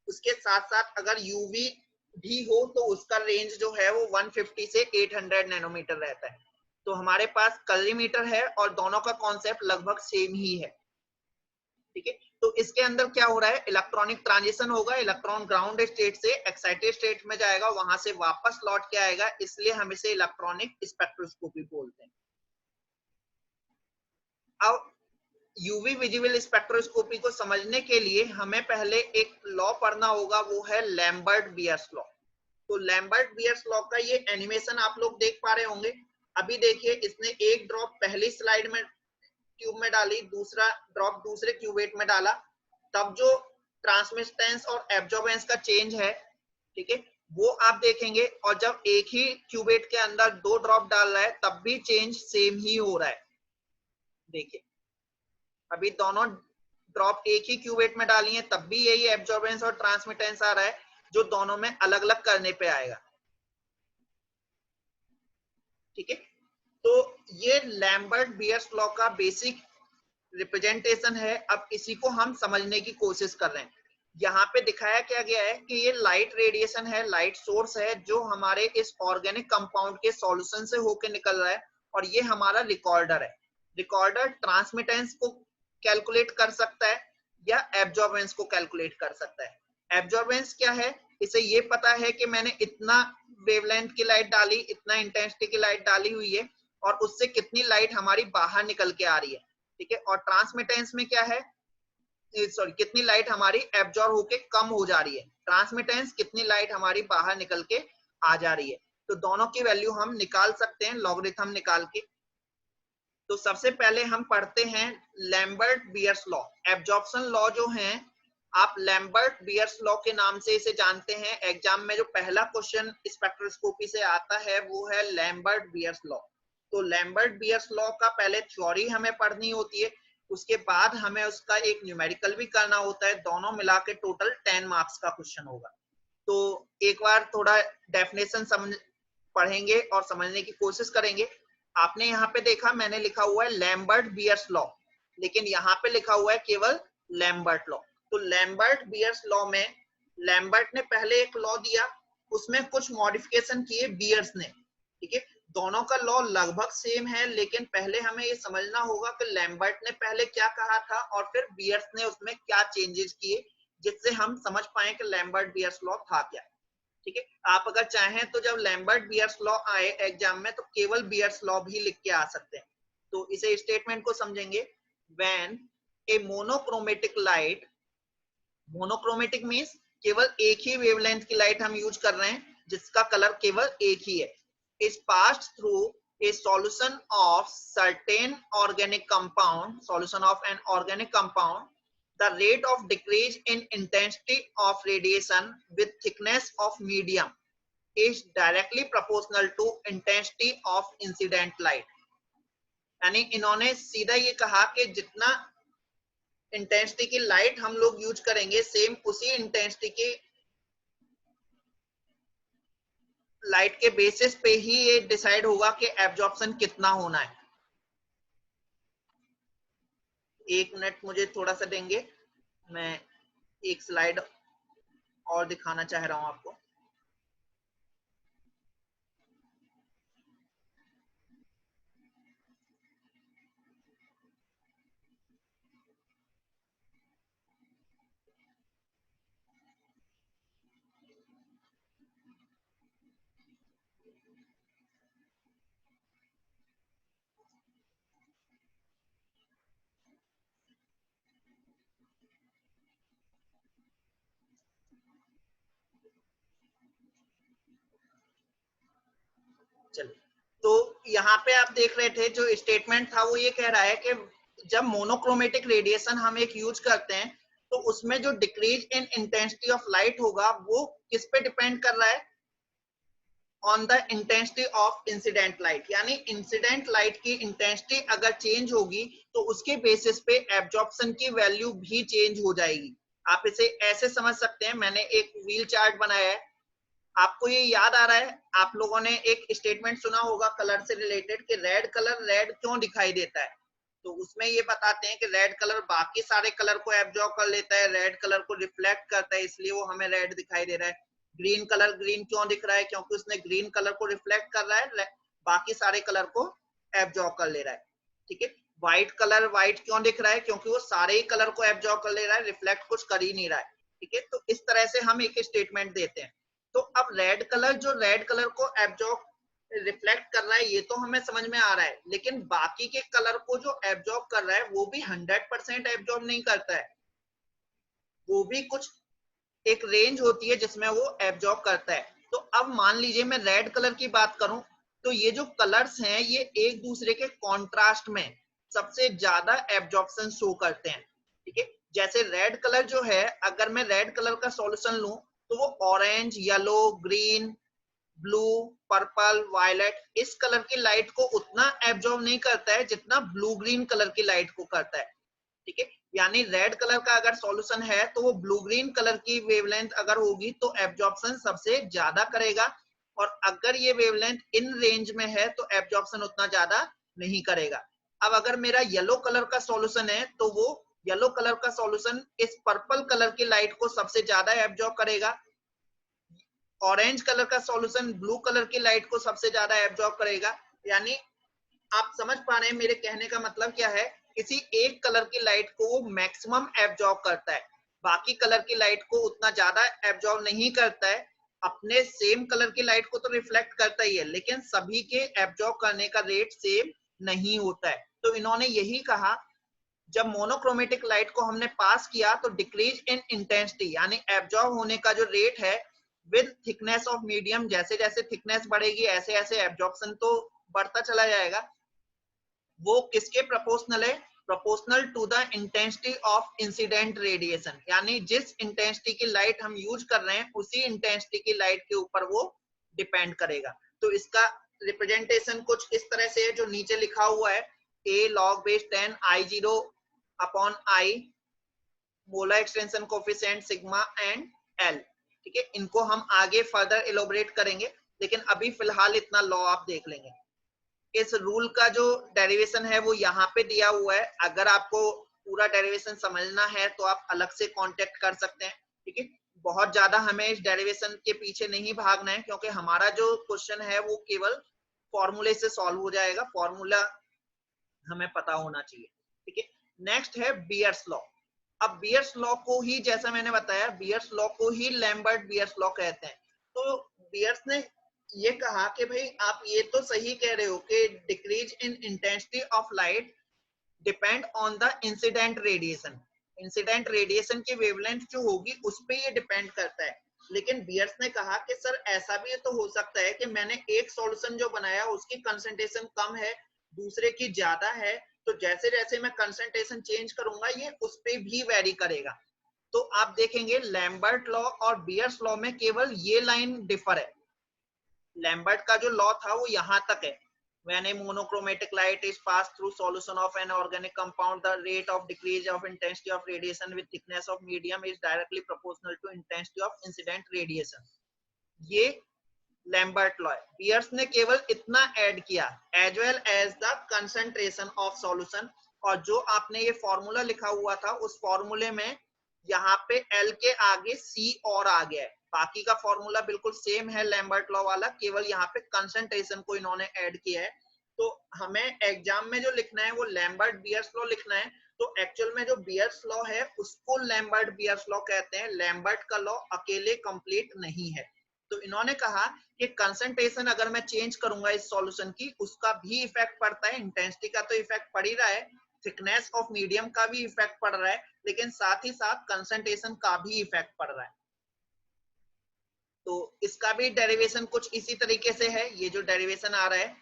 उसके साथ साथ अगर यूवी भी हो तो उसका रेंज जो है वो 150 से 800 नैनोमीटर रहता है। तो हमारे पास कलरीमीटर है और दोनों का कॉन्सेप्ट लगभग सेम ही है। ठीक है, तो इसके अंदर क्या हो रहा है, इलेक्ट्रॉनिक ट्रांजिशन होगा, इलेक्ट्रॉन ग्राउंड स्टेट से एक्साइटेड स्टेट में जाएगा, वहां से वापस लौट के आएगा, इसलिए हम इसे इलेक्ट्रॉनिक स्पेक्ट्रोस्कोपी बोलते हैं। अब यूवी विजिबल स्पेक्ट्रोस्कोपी को समझने के लिए हमें पहले एक लॉ पढ़ना होगा, वो है लैम्बर्ट बियर्स लॉ। तो लैम्बर्ट बियर्स लॉ का ये एनिमेशन आप लोग देख पा रहे होंगे। अभी देखिए, इसने एक ड्रॉप पहली स्लाइड में ट्यूब में डाली, दूसरा ड्रॉप दूसरे क्यूवेट में डाला, तब जो ट्रांसमिटेंस और एब्जॉर्बेंस का चेंज है, ठीक है, वो आप देखेंगे। और जब एक ही क्यूबेट के अंदर 2 ड्रॉप डाल रहा है तब भी चेंज सेम ही हो रहा है। देखिए अभी दोनों ड्रॉप एक ही क्यूबेट में डाली है तब भी यही एब्जॉर्बेंस और ट्रांसमिटेंस आ रहा है, जो दोनों में अलग अलग करने पे आएगा। ठीक है, तो ये लैम्बर्ट बियर्स लॉ का बेसिक रिप्रेजेंटेशन है। अब इसी को हम समझने की कोशिश कर रहे हैं। यहाँ पे दिखाया क्या गया है कि ये लाइट रेडिएशन है, लाइट सोर्स है, जो हमारे इस ऑर्गेनिक कंपाउंड के सॉल्यूशन से होकर निकल रहा है, और ये हमारा रिकॉर्डर है। रिकॉर्डर ट्रांसमिटेंस को कैलकुलेट कर सकता है या एब्जॉर्बेंस को कैलकुलेट कर सकता है। एब्जॉर्बेंस क्या है, इसे ये पता है कि मैंने इतना वेवलेंथ की लाइट डाली, इतना इंटेंसिटी की लाइट डाली हुई है, और उससे कितनी लाइट हमारी बाहर निकल के आ रही है। ठीक है, और ट्रांसमिटेंस में क्या है, सॉरी कितनी लाइट हमारी एब्जॉर्ब होके कम हो जा रही है। ट्रांसमिटेंस कितनी लाइट हमारी बाहर निकल के आ जा रही है। तो दोनों की वैल्यू हम निकाल सकते हैं लॉगरिथम निकाल के। तो सबसे पहले हम पढ़ते हैं Lambert bears law. Absorption law जो है, आप लैम्बर्ट बियर्स लॉ के नाम से इसे जानते हैं। एग्जाम में जो पहला क्वेश्चन स्पेक्ट्रोस्कोपी से आता है वो है लैम्बर्ट बियर्स लॉ। तो लैम्बर्ट बियर्स लॉ का पहले थ्योरी हमें पढ़नी होती है, उसके बाद हमें उसका एक न्यूमेरिकल भी करना होता है। दोनों मिला के टोटल 10 मार्क्स का क्वेश्चन होगा। तो एक बार थोड़ा डेफिनेशन समझ पढ़ेंगे और समझने की कोशिश करेंगे। आपने यहाँ पे देखा मैंने लिखा हुआ है लैम्बर्ट बियर्स लॉ, लेकिन यहाँ पे लिखा हुआ है केवल लैम्बर्ट लॉ। तो लैम्बर्ट बियर्स लॉ में लैम्बर्ट ने पहले एक लॉ दिया, उसमें कुछ मॉडिफिकेशन किए बियर्स ने। ठीक है, दोनों का लॉ लगभग सेम है, लेकिन पहले हमें ये समझना होगा कि लैम्बर्ट ने पहले क्या कहा था और फिर बियर्स ने उसमें क्या चेंजेस किए, जिससे हम समझ पाए कि लैम्बर्ट बियर्स लॉ था क्या। ठीक है, आप अगर चाहें तो जब लैम्बर्ट बियर्स लॉ आए एग्जाम में तो केवल बियर्स लॉ भी लिख के आ सकते हैं। तो इसे स्टेटमेंट को समझेंगे। When A monochromatic light, monochromatic means केवल एक ही वेवलेंथ की लाइट हम यूज कर रहे हैं जिसका कलर केवल एक ही है, is passed through a solution of certain organic compound, solution of an organic compound, the rate of decrease in intensity of radiation with thickness of medium is directly proportional to intensity of incident light। यानी इन्होंने सीधा ये कहा कि जितना इंटेंसिटी की लाइट हम लोग यूज करेंगे, सेम उसी इंटेंसिटी की लाइट के बेसिस पे ही ये डिसाइड होगा कि एब्जॉर्प्शन कितना होना है। एक मिनट मुझे थोड़ा सा देंगे, मैं एक स्लाइड और दिखाना चाह रहा हूं आपको। चलिए, तो यहाँ पे आप देख रहे थे जो स्टेटमेंट था वो ये कह रहा है कि जब मोनोक्रोमेटिक रेडिएशन हम एक यूज करते हैं तो उसमें जो decrease in intensity of light होगा वो किस पे डिपेंड कर रहा है, on the intensity of incident light. यानी इंसिडेंट लाइट की इंटेंसिटी अगर चेंज होगी तो उसके बेसिस पे एब्जॉर्प्शन की वैल्यू भी चेंज हो जाएगी। आप इसे ऐसे समझ सकते हैं, मैंने एक व्हील चार्ट बनाया है। आपको ये याद आ रहा है, आप लोगों ने एक स्टेटमेंट सुना होगा कलर से रिलेटेड कि रेड कलर रेड क्यों दिखाई देता है। तो उसमें ये बताते हैं कि रेड कलर बाकी सारे कलर को एब्जॉर्ब कर लेता है, रेड कलर को रिफ्लेक्ट करता है, इसलिए वो हमें रेड दिखाई दे रहा है। ग्रीन कलर ग्रीन क्यों दिख रहा है, क्योंकि उसने ग्रीन कलर को रिफ्लेक्ट कर रहा है, बाकी सारे कलर को एब्जॉर्ब कर ले रहा है। ठीक है, व्हाइट कलर व्हाइट क्यों दिख रहा है, क्योंकि वो सारे ही कलर को एब्जॉर्ब कर ले रहा है, रिफ्लेक्ट कुछ कर ही नहीं रहा है। ठीक है, तो इस तरह से हम एक स्टेटमेंट देते हैं। तो अब रेड कलर जो रेड कलर को एब्जॉर्ब रिफ्लेक्ट कर रहा है ये तो हमें समझ में आ रहा है, लेकिन बाकी के कलर को जो एब्जॉर्ब कर रहा है वो भी 100% एब्जॉर्ब नहीं करता है, वो भी कुछ एक रेंज होती है जिसमें वो एब्जॉर्ब करता है। तो अब मान लीजिए मैं रेड कलर की बात करूं तो ये जो कलर्स हैं ये एक दूसरे के कॉन्ट्रास्ट में सबसे ज्यादा एब्जॉर्प्शन शो करते हैं। ठीक है, जैसे रेड कलर जो है, अगर मैं रेड कलर का सॉल्यूशन लूं तो वो orange, yellow, green, blue, purple, violet इस कलर की लाइट को उतना एब्जॉर्ब नहीं करता है जितना ब्लू ग्रीन कलर की लाइट को करता है। ठीक है, यानी रेड कलर का अगर सॉल्यूशन है तो वो ब्लू ग्रीन कलर की वेवलेंथ अगर होगी तो एब्जॉर्प्शन सबसे ज्यादा करेगा, और अगर ये वेवलेंथ इन रेंज में है तो एब्जॉर्प्शन उतना ज्यादा नहीं करेगा। अब अगर मेरा येलो कलर का सॉल्यूशन है तो वो येलो कलर का सॉल्यूशन इस पर्पल कलर की लाइट को सबसे ज्यादा एब्जॉर्ब करेगा, ऑरेंज कलर का सॉल्यूशन ब्लू कलर की लाइट को सबसे ज्यादा एब्जॉर्ब करेगा। यानी आप समझ पा रहे हैं मेरे कहने का मतलब क्या है, किसी एक कलर की लाइट को वो मैक्सिमम एब्जॉर्ब करता है, बाकी कलर की लाइट को उतना ज्यादा एब्जॉर्ब नहीं करता है। अपने सेम कलर की लाइट को तो रिफ्लेक्ट करता ही है, लेकिन सभी के एब्जॉर्ब करने का रेट सेम नहीं होता है। तो इन्होंने यही कहा, जब मोनोक्रोमेटिक लाइट को हमने पास किया तो डिक्रीज इन इंटेंसिटी यानी एब्जॉर्ब होने का जो रेट है विद थिकनेस ऑफ मीडियम, जैसे जैसे थिकनेस बढ़ेगी ऐसे ऐसे एब्जॉर्प्शन तो बढ़ता चला जाएगा। वो किसके प्रोपोर्शनल है? Proportional to the intensity of incident radiation, यानी जिस इंटेंसिटी की लाइट हम यूज कर रहे हैं उसी इंटेंसिटी की लाइट के ऊपर वो डिपेंड करेगा। तो इसका रिप्रेजेंटेशन कुछ इस तरह से है जो नीचे लिखा हुआ है, a log base 10 I0 upon I molar extension coefficient sigma and L। ठीक है, इनको हम आगे फर्दर एलोबरेट करेंगे, लेकिन अभी फिलहाल इतना लॉ आप देख लेंगे। इस रूल का जो डेरिवेशन है वो यहाँ पे दिया हुआ है, अगर आपको पूरा डेरिवेशन समझना है तो आप अलग से कांटेक्ट कर सकते हैं। ठीक है, बहुत ज्यादा हमें इस डेरिवेशन के पीछे नहीं भागना है, क्योंकि हमारा जो क्वेश्चन है वो केवल फॉर्मूले से सॉल्व हो जाएगा, फॉर्मूला हमें पता होना चाहिए। ठीक है, नेक्स्ट है बियर्स लॉ। अब बियर्स लॉ को ही, जैसा मैंने बताया, बियर्स लॉ को ही लैम्बर्ट बियर्स लॉ कहते हैं। तो बियर्स ने ये कहा कि भाई आप ये तो सही कह रहे हो कि decrease in intensity of light depend on the incident radiation, incident radiation की वेवलेंथ जो होगी उस पे ये डिपेंड करता है। लेकिन बियर्स ने कहा कि सर ऐसा भी तो हो सकता है कि मैंने एक सॉल्यूशन जो बनाया उसकी कंसंट्रेशन कम है, दूसरे की ज्यादा है, तो जैसे जैसे मैं कंसंट्रेशन चेंज करूंगा ये उस पे भी वेरी करेगा। तो आप देखेंगे लैम्बर्ट लॉ और बियर्स लॉ में केवल ये लाइन डिफर है। लैम्बर्ट का जो लॉ था वो यहाँ तक है, when a monochromatic light is passed through solution of an organic compound, the rate of decrease of intensity of radiation with thickness of medium is directly proportional to intensity of incident radiation। ये लैम्बर्ट लॉ है। पियर्स ने केवल इतना ऐड किया, as well as the concentration of solution, और जो आपने ये फॉर्मूला लिखा हुआ था उस फॉर्मूले में यहाँ पे एल के आगे सी और आ गया है, बाकी का फॉर्मूला बिल्कुल सेम है लैम्बर्ट लॉ वाला, केवल यहाँ पे कंसंट्रेशन को इन्होंने ऐड किया है। तो हमें एग्जाम में जो लिखना है वो लैम्बर्ट बियर्स लॉ लिखना है। तो एक्चुअल में जो बियर्स लॉ है उसको लैम्बर्ट बियर्स लॉ कहते हैं, लैम्बर्ट का लॉ अकेले कंप्लीट नहीं है। तो इन्होंने कहा कि कंसंट्रेशन अगर मैं चेंज करूंगा इस सॉल्यूशन की उसका भी इफेक्ट पड़ता है, इंटेंसिटी का तो इफेक्ट पड़ ही रहा है, थिकनेस ऑफ मीडियम का भी इफेक्ट पड़ रहा है, लेकिन साथ ही साथ कंसंट्रेशन का भी इफेक्ट पड़ रहा है। तो इसका भी डेरिवेशन कुछ इसी तरीके से है। ये जो डेरिवेशन आ रहा है,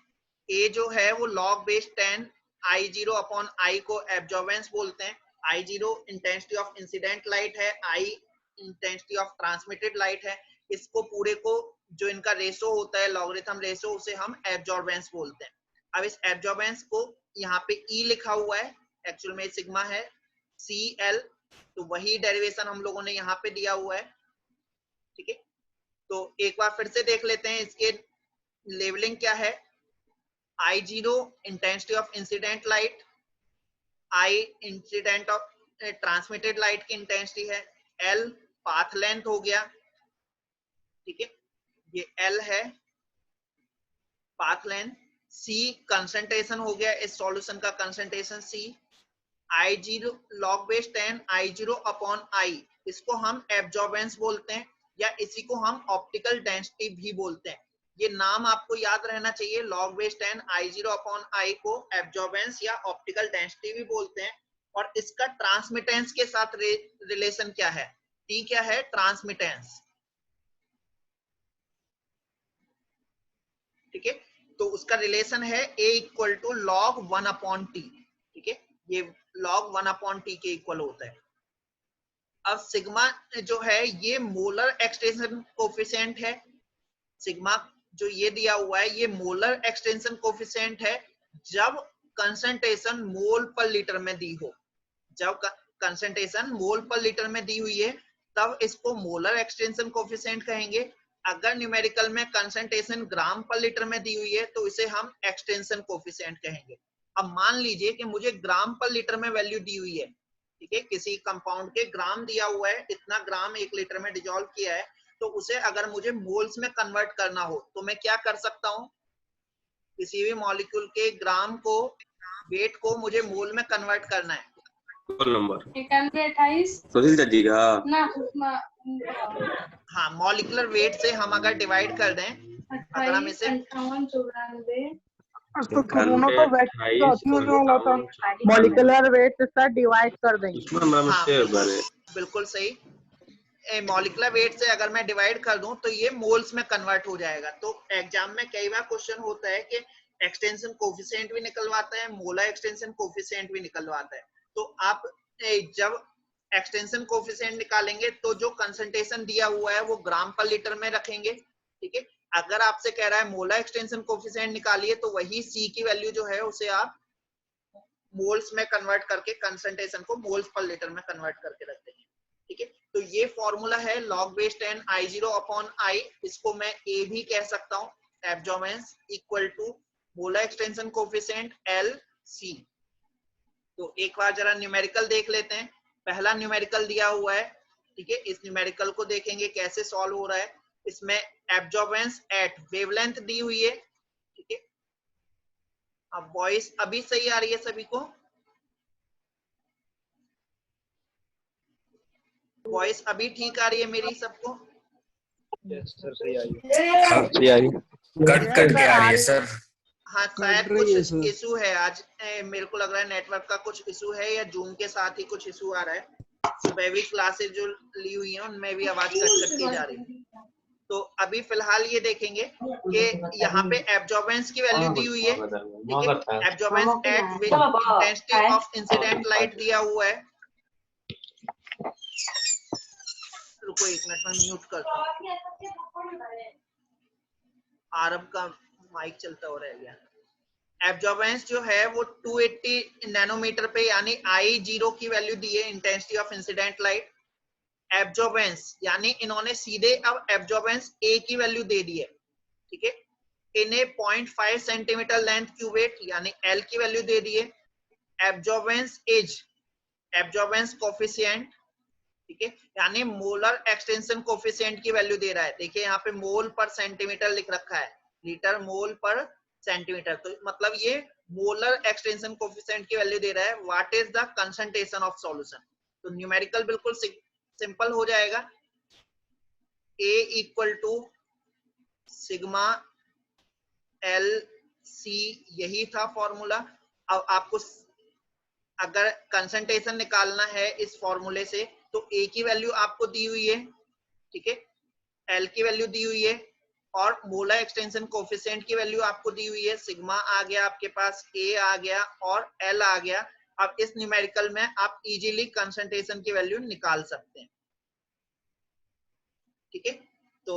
ए जो है वो log base 10 I0 upon I को एब्जॉर्बेंस बोलते हैं, I0 intensity of incident light है, I intensity of transmitted light है। इसको पूरे को जो इनका रेशो होता है लॉगरिथम रेशो, उसे हम एब्जॉर्बेंस बोलते हैं। अब इस एब्जॉर्बेंस को यहाँ पे E लिखा हुआ है, एक्चुअल में सिग्मा है CL, तो वही डेरिवेशन हम लोगों ने यहाँ पे दिया हुआ है। ठीक है, तो एक बार फिर से देख लेते हैं इसके लेवलिंग क्या है। I0 intensity of incident light, I incident of transmitted light की इंटेंसिटी है, L पाथ लेंथ हो गया। ठीक है, ये L है पाथ लेंथ, C कंसंट्रेशन हो गया, इस सॉल्यूशन का concentration C, I0 log base 10 I0 upon I, इसको हम एब्जॉर्बेंस बोलते हैं या इसी को हम ऑप्टिकल डेंसिटी भी बोलते हैं। ये नाम आपको याद रहना चाहिए, log base 10 I0 upon I को एब्जॉर्बेंस या ऑप्टिकल डेंसिटी भी बोलते हैं। और इसका ट्रांसमिटेंस के साथ रिलेशन क्या है, T क्या है, ट्रांसमिटेंस। ठीक है, तो उसका रिलेशन है A equal to log 1 upon T। ठीक है, ये log 1 अपॉन T के इक्वल होता है। अब सिग्मा जो है ये मोलर एक्सटेंशन कोफिशिएंट है। सिग्मा जो ये दिया हुआ है ये मोलर एक्सटेंशन कोफिशिएंट है जब कंसंट्रेशन मोल पर लीटर में दी हो। जब कंसंट्रेशन मोल पर लीटर में दी हुई है तब इसको मोलर एक्सटेंशन कोफिशिएंट कहेंगे। अगर न्यूमेरिकल में कंसंट्रेशन ग्राम पर लीटर में दी हुई है तो इसे हम एक्सटेंशन कोफिशिएंट कहेंगे। अब मान लीजिए कि मुझे ग्राम पर लीटर में वैल्यू दी हुई है, ठीक है, किसी कंपाउंड के ग्राम दिया हुआ है, इतना ग्राम 1 लीटर में डिसॉल्व किया है, तो उसे अगर मुझे मोल्स में कन्वर्ट करना हो तो मैं क्या कर सकता हूं? किसी भी मॉलिक्यूल के ग्राम को, वेट को मुझे मोल में कन्वर्ट करना है।
रोल नंबर
128
सुनील जी का
ना उसमें
हाँ, मॉलिक्यूलर वेट से हम अगर डिवाइड कर दें, अगर हम
28
इसे
58 94
तो दोनों को वेट चौथी होने वाला था, मॉलिक्यूलर वेट से सर डिवाइड कर देंगे।
हाँ, बिल्कुल सही। मॉलिक्यूलर वेट से अगर मैं डिवाइड कर दूं तो ये मोल्स में कन्वर्ट हो जाएगा। तो एग्जाम में कई बार क्वेश्चन होता है कि एक्सटेंशन कोफिशिएंट भी निकलवाता है, मोलर एक्सटेंशन कोफिशिएंट भी निकलवाता है। तो आप जब एक्सटेंशन कोफिशिएंट निकालेंगे तो जो कंसंट्रेशन दिया हुआ है वो ग्राम पर लीटर में रखेंगे, ठीक है। अगर आपसे कह रहा है मोलर एक्सटेंशन कोफिशिएंट निकालिए तो वही सी की वैल्यू जो है उसे आप मोल्स में कन्वर्ट करके कंसंट्रेशन को मोल्स पर लीटर में कन्वर्ट करके रख देंगे, ठीक है। तो ये फॉर्मूला है log base 10 I0 upon I, इसको मैं A भी कह सकता हूँ, absorbance equal to molar extension coefficient LC। तो एक बार जरा न्यूमेरिकल देख लेते हैं। पहला न्यूमेरिकल दिया हुआ है, ठीक है, इस न्यूमेरिकल को देखेंगे कैसे सॉल्व हो रहा है। इसमें एब्जॉर्बेंस एट वेवलेंथ दी हुई है, ठीक है। अब वॉइस अभी सही आ रही है सभी को? वॉइस अभी ठीक आ रही है मेरी सबको?
सही आ रही है।
कट के आ रही है सर।
हाँ, शायद कुछ इशू है आज, मेरे को लग रहा है नेटवर्क का कुछ इशू है या जूम के साथ ही कुछ इशू आ रहा है। सुबह भी क्लासेस जो ली हुई हैं उनमें भी आवाज कट के जा रही है। तो अभी फिलहाल ये देखेंगे कि यहाँ पे एब्जॉर्बेंस की वैल्यू दी हुई है, ठीक है। Absorbance at intensity of incident light दिया हुआ है। रुको एक मिनट में म्यूट करता हूँ, आरब का माइक चलता हो रहा है। एब्जॉर्बेंस जो है वो 280 नैनोमीटर पे यानी I0 की वैल्यू दी है, intensity of incident light. Absorbance यानी इन्होंने सीधे अब एब्जॉर्बेंस A की वैल्यू दे दी है, ठीक है। इन्हें 0.5 सेंटीमीटर लेंथ क्यूबेट यानी L की वैल्यू दे दी है। एब्जॉर्बेंस एज, एब्जॉर्बेंस कोफिशिएंट, ठीक है, यानी मोलर एक्सटेंशन कोफिशिएंट की वैल्यू दे रहा है। देखिए यहाँ पे मोल पर सेंटीमीटर लिख रखा है, लीटर मोल पर सेंटीमीटर, तो मतलब ये मोलर एक्सटेंशन कोफिशिएंट की वैल्यू दे रहा है। What is the concentration of solution? तो न्यूमेरिकल बिल्कुल सिंपल हो जाएगा, A equal to sigma L C, यही था फॉर्मूला। अब आपको अगर कंसंट्रेशन निकालना है इस फॉर्मूले से तो A की वैल्यू आपको दी हुई है, ठीक है, L की वैल्यू दी हुई है और मोलर एक्सटेंशन कोफिशिएंट की वैल्यू आपको दी हुई है। सिग्मा आ गया आपके पास, A आ गया और L आ गया। अब इस न्यूमेरिकल में आप इजीली कंसंट्रेशन की वैल्यू निकाल सकते हैं, ठीक है। तो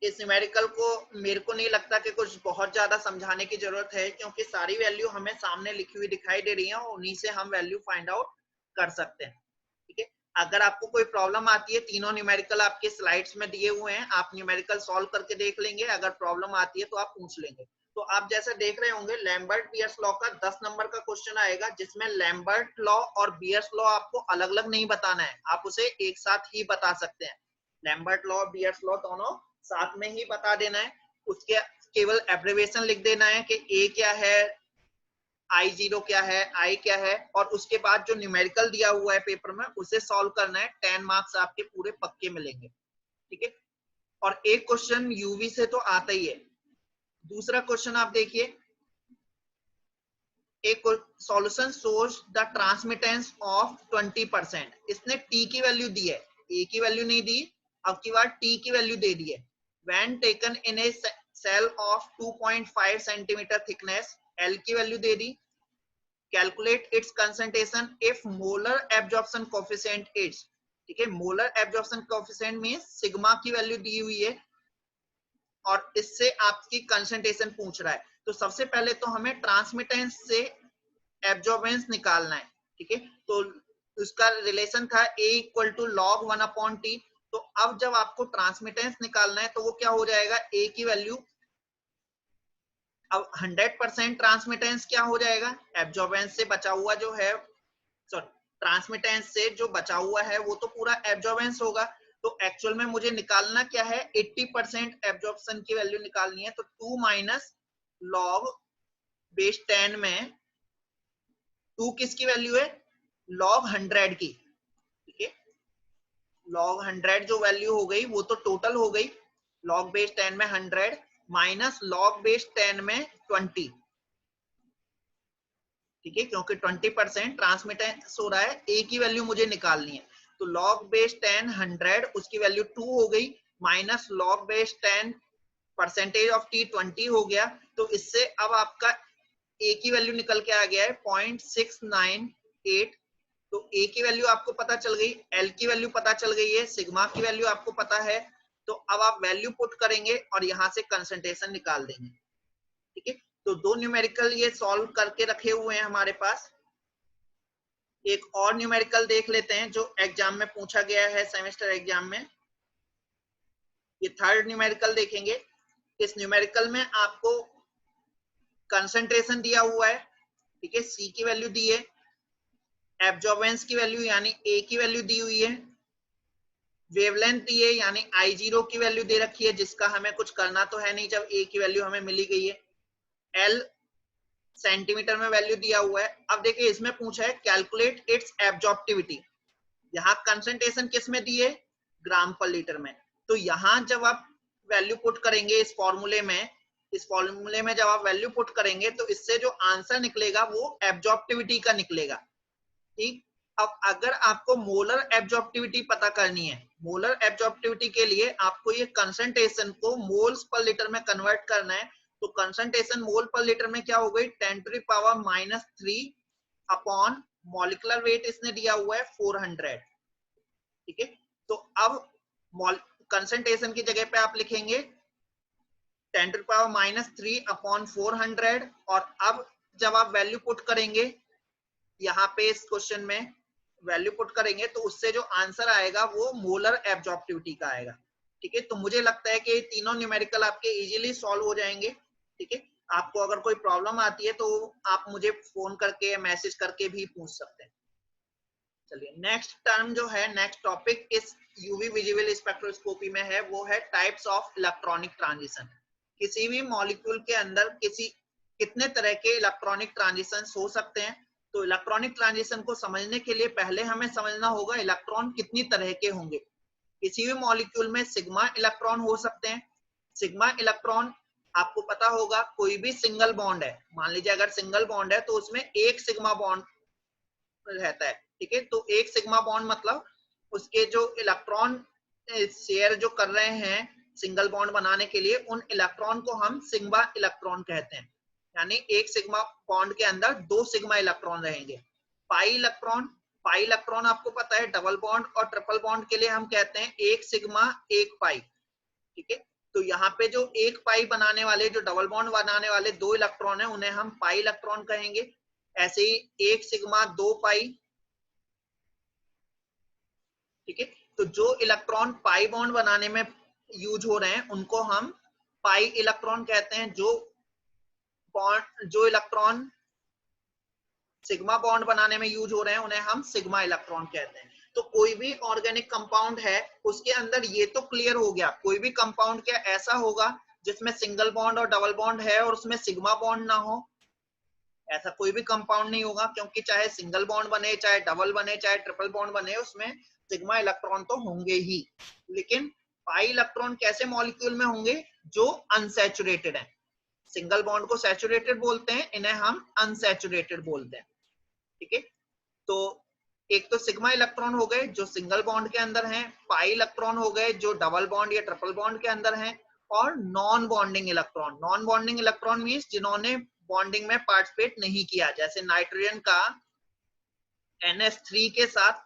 इस न्यूमेरिकल को मेरे को नहीं लगता कि कुछ बहुत ज्यादा समझाने की जरूरत है, क्योंकि सारी वैल्यू हमें सामने लिखी हुई दिखाई दे रही है और उन्हीं से हम वैल्यू फाइंड आउट कर सकते हैं, ठीक है। अगर आपको कोई प्रॉब्लम आती है, तीनों न्यूमेरिकल आपके स्लाइड्स में दिए हुए हैं, आप न्यूमेरिकल सॉल्व करके देख लेंगे। अगर प्रॉब्लम आती है तो आप पूछ लेंगे। तो आप जैसा देख रहे होंगे लैम्बर्ट बियर्स लॉ का 10 नंबर का क्वेश्चन आएगा, जिसमें लैम्बर्ट लॉ और बियर्स लॉ आपको अलग अलग नहीं बताना है, आप उसे एक साथ ही बता सकते हैं। लैम्बर्ट लॉ और बियर्स लॉ दोनों साथ में ही बता देना है। उसके केवल एब्रिविएशन लिख देना है कि A क्या है, I0 क्या है, I क्या है, और उसके बाद जो न्यूमेरिकल दिया हुआ है पेपर में उसे सॉल्व करना है। 10 मार्क्स आपके पूरे पक्के मिलेंगे, ठीक है। और एक क्वेश्चन यूवी से तो आता ही है। दूसरा क्वेश्चन आप देखिए, एक solution shows the transmittance of 20%। इसने T की वैल्यू दी है, A की वैल्यू नहीं दी, अब की बार T की वैल्यू दे दी है। When taken in a cell of 2.5 centimetre thickness, L की value they the. Calculate its concentration if molar absorption coefficient is, ठीक है। मोलर एब्जॉर्प्शन कोएफिशिएंट में सिग्मा की वैल्यू दी हुई है और इससे आपकी कंसंट्रेशन पूछ रहा है। तो सबसे पहले तो हमें ट्रांसमिटेंस से एब्जॉर्बेंस निकालना है, ठीक है। तो उसका रिलेशन था A = log 1/t। तो अब जब आपको ट्रांसमिटेंस निकालना है तो वो क्या हो जाएगा, A की वैल्यू, अब 100% ट्रांसमिटेंस क्या हो जाएगा, एब्जॉर्बेंस से बचा हुआ जो है, सॉरी ट्रांसमिटेंस से जो बचा हुआ है वो तो पूरा एब्जॉर्बेंस होगा। तो एक्चुअल में मुझे निकालना क्या है, 80% एब्जॉर्प्शन की वैल्यू निकालनी है। तो 2 माइनस log बेस 10 में 2 किसकी वैल्यू है, log 100 की, ठीक है। log 100 जो वैल्यू हो गई वो तो टोटल हो गई, log बेस 10 में 100 माइनस log बेस 10 में 20, ठीक है, क्योंकि 20% ट्रांसमिटेंस हो रहा है, A की वैल्यू मुझे निकालनी है। तो log बेस 10 100, उसकी वैल्यू 2 हो गई, minus log base 10 percentage of t 20 हो गया। तो इससे अब आपका A की वैल्यू निकल के आ गया है 0.698। तो A की वैल्यू आपको पता चल गई, L की वैल्यू पता चल गई है, सिग्मा की वैल्यू आपको पता है। तो अब आप वैल्यू पुट करेंगे और यहां से कंसंट्रेशन निकाल देंगे, ठीक है। तो 2 न्यूमेरिकल ये सॉल्व करके रखे हुए हैं हमारे पास। एक और न्यूमेरिकल देख लेते हैं जो एग्जाम में पूछा गया है, सेमेस्टर एग्जाम में। ये थर्ड न्यूमेरिकल देखेंगे। इस न्यूमेरिकल में आपको कंसंट्रेशन दिया हुआ है, ठीक है, C की वैल्यू दी है, एब्जॉर्बेंस की वैल्यू यानी A की वैल्यू दी हुई है, वेवलेंथ दी है यानी I0 की वैल्यू दे रखी है, जिसका हमें कुछ करना तो है नहीं जब A की वैल्यू हमें मिली गई है, L सेंटीमीटर में वैल्यू दिया हुआ है। अब देखिए इसमें पूछा है कैलकुलेट इट्स एब्जॉर्प्टिविटी। यहाँ कंसंट्रेशन किस में दी है, ग्राम पर लीटर में। तो यहाँ जब आप वैल्यू पुट करेंगे इस फॉर्मूले में जब आप वैल्यू पुट करेंगे तो इससे जो आंसर निकलेगा वो एब्जॉर्प्टिविटी का निकलेगा, ठीक। अब अगर आपको मोलर एब्जॉर्प्टिविटी पता करनी है, मोलर एब्जॉर्प्टिविटी के लिए आपको ये कंसंट्रेशन को मोल्स पर लीटर में कन्वर्ट करना है। तो कंसंट्रेशन मोल पर लीटर में क्या हो गई, 10⁻³ अपॉन मॉलिक्यूलर वेट इसने दिया हुआ है 400, ठीक है। तो अब कंसंट्रेशन की जगह पे आप लिखेंगे 10⁻³ अपॉन 400। और अब जब आप वैल्यू पुट करेंगे यहाँ पे इस क्वेश्चन में वैल्यू पुट करेंगे तो उससे जो आंसर आएगा वो मोलर एब्जॉर्प्टिविटी का आएगा, ठीक है। तो मुझे लगता है कि ये तीनों न्यूमेरिकल आपके इजीली सॉल्व हो जाएंगे, ठीक है। आपको अगर कोई प्रॉब्लम आती है तो आप मुझे फोन करके या मैसेज करके भी पूछ सकते हैं। चलिए नेक्स्ट टर्म जो है, नेक्स्ट टॉपिक इस यूवी विजिबल स्पेक्ट्रोस्कोपी में है, वो है टाइप्स ऑफ इलेक्ट्रॉनिक ट्रांजिशन। किसी भी मॉलिक्यूल के अंदर कितने तरह के इलेक्ट्रॉनिक ट्रांजिशन हो सकते हैं। तो इलेक्ट्रॉनिक ट्रांजिशन को समझने के लिए पहले हमें समझना होगा इलेक्ट्रॉन कितनी तरह के होंगे। किसी भी मॉलिक्यूल में सिग्मा इलेक्ट्रॉन हो सकते हैं। सिग्मा इलेक्ट्रॉन आपको पता होगा कोई भी सिंगल बॉन्ड है, मान लीजिए अगर सिंगल बॉन्ड है तो उसमें एक सिग्मा बॉन्ड रहता है, ठीक है। तो एक सिग्मा बॉन्ड मतलब उसके जो इलेक्ट्रॉन शेयर जो कर रहे हैं सिंगल बॉन्ड बनाने के लिए, उन इलेक्ट्रॉन को हम सिग्मा इलेक्ट्रॉन कहते हैं। यानी एक सिग्मा बॉन्ड के अंदर 2 सिग्मा इलेक्ट्रॉन रहेंगे। पाई इलेक्ट्रॉन आपको पता है डबल बॉन्ड और ट्रिपल बॉन्ड के लिए हम कहते हैं एक सिग्मा एक पाई, ठीक है। तो यहाँ पे जो एक पाई बनाने वाले, जो डबल बॉन्ड बनाने वाले 2 इलेक्ट्रॉन है, उन्हें हम पाई इलेक्ट्रॉन कहेंगे। ऐसे ही एक सिग्मा 2 पाई, ठीक है। तो जो इलेक्ट्रॉन पाई बॉन्ड बनाने में यूज हो रहे हैं उनको हम पाई इलेक्ट्रॉन कहते हैं। जो इलेक्ट्रॉन सिग्मा बॉन्ड बनाने में यूज हो रहे हैं उन्हें हम सिग्मा इलेक्ट्रॉन कहते हैं। तो कोई भी ऑर्गेनिक कंपाउंड है उसके अंदर ये तो क्लियर हो गया, कोई भी कंपाउंड क्या ऐसा होगा जिसमें सिंगल बॉन्ड और डबल बॉन्ड है और उसमें सिग्मा बॉन्ड ना हो, ऐसा कोई भी कंपाउंड नहीं होगा, क्योंकि चाहे सिंगल बॉन्ड बने, चाहे डबल बने, चाहे ट्रिपल बॉन्ड बने, उसमें सिग्मा इलेक्ट्रॉन तो होंगे ही। लेकिन पाई इलेक्ट्रॉन कैसे मॉलिक्यूल में होंगे, जो अनसैचुरेटेड है। सिंगल बॉन्ड को सैचुरेटेड बोलते हैं, इन्हें हम अनसैचुरेटेड बोलते हैं, ठीक है। तो एक तो सिग्मा इलेक्ट्रॉन हो गए जो सिंगल बॉन्ड के अंदर हैं, पाई इलेक्ट्रॉन हो गए जो डबल बॉन्ड या ट्रिपल बॉन्ड के अंदर हैं, और non bonding electron. Non bonding electron means जिन्होंने बॉन्डिंग में पार्टिसिपेट नहीं किया, जैसे नाइट्रोजन का NH3 के साथ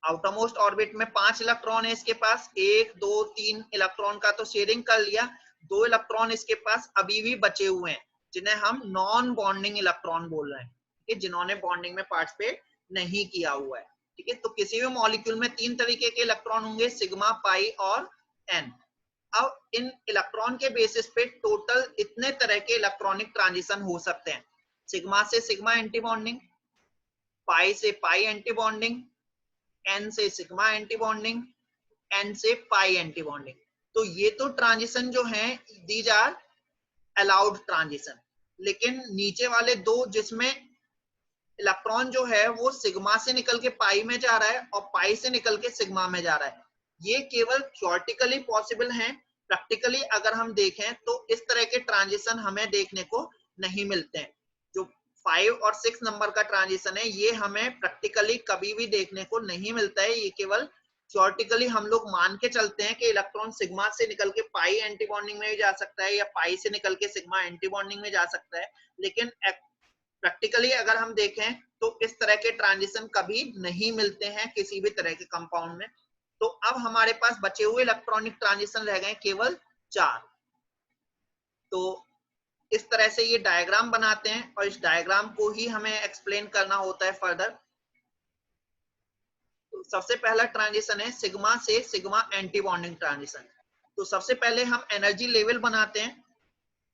आउटरमोस्ट ऑर्बिट में 5 इलेक्ट्रॉन है इसके पास, 1 2 3 इलेक्ट्रॉन का तो शेयरिंग कर लिया, 2 इलेक्ट्रॉन इसके पास अभी भी बचे हुए हैं जिन्हें हम नॉन बॉन्डिंग इलेक्ट्रॉन बोल रहे हैं, ठीक है, जिन्होंने बॉन्डिंग में पार्टिसिपेट नहीं किया हुआ है, ठीक है। तो किसी भी मॉलिक्यूल में 3 तरीके के इलेक्ट्रॉन होंगे, सिग्मा, पाई और एन। अब इन इलेक्ट्रॉन के बेसिस पे टोटल इतने तरह के इलेक्ट्रॉनिक ट्रांजिशन हो सकते हैं, सिग्मा से सिग्मा एंटी बॉन्डिंग, पाई से पाई एंटी बॉन्डिंग, एन से सिग्मा एंटी बॉन्डिंग, एन से पाई एंटी बॉन्डिंग। तो ये तो ट्रांजिशन जो हैं दीज आर अलाउड ट्रांजिशन, लेकिन नीचे वाले दो जिसमें इलेक्ट्रॉन जो है वो सिग्मा से निकल के पाई में जा रहा है और पाई से निकल के सिग्मा में जा रहा है, ये केवल थ्योरेटिकली पॉसिबल हैं। प्रैक्टिकली अगर हम देखें तो इस तरह के ट्रांजिशन हमें देखने को नहीं मिलते हैं। जो 5 और 6 नंबर का ट्रांजिशन है ये हमें प्रैक्टिकली कभी भी देखने को नहीं मिलता है, ये केवल थ्योरेटिकली हम लोग मान के चलते हैं कि इलेक्ट्रॉन सिग्मा से निकल के पाई एंटी बॉन्डिंग में भी जा सकता है या पाई से निकल के सिग्मा एंटी बॉन्डिंग में जा सकता है, लेकिन प्रैक्टिकली अगर हम देखें तो इस तरह के ट्रांजिशन कभी नहीं मिलते हैं किसी भी तरह के कंपाउंड में। तो अब हमारे पास बचे हुए इलेक्ट्रॉनिक ट्रांजिशन रह गए केवल 4। तो इस तरह से ये डायग्राम बनाते हैं और इस डायग्राम को ही हमें एक्सप्लेन करना होता है फर्दर। तो सबसे पहला ट्रांजिशन है सिग्मा से सिग्मा एंटी बॉन्डिंग ट्रांजिशन। तो सबसे पहले हम एनर्जी लेवल बनाते हैं।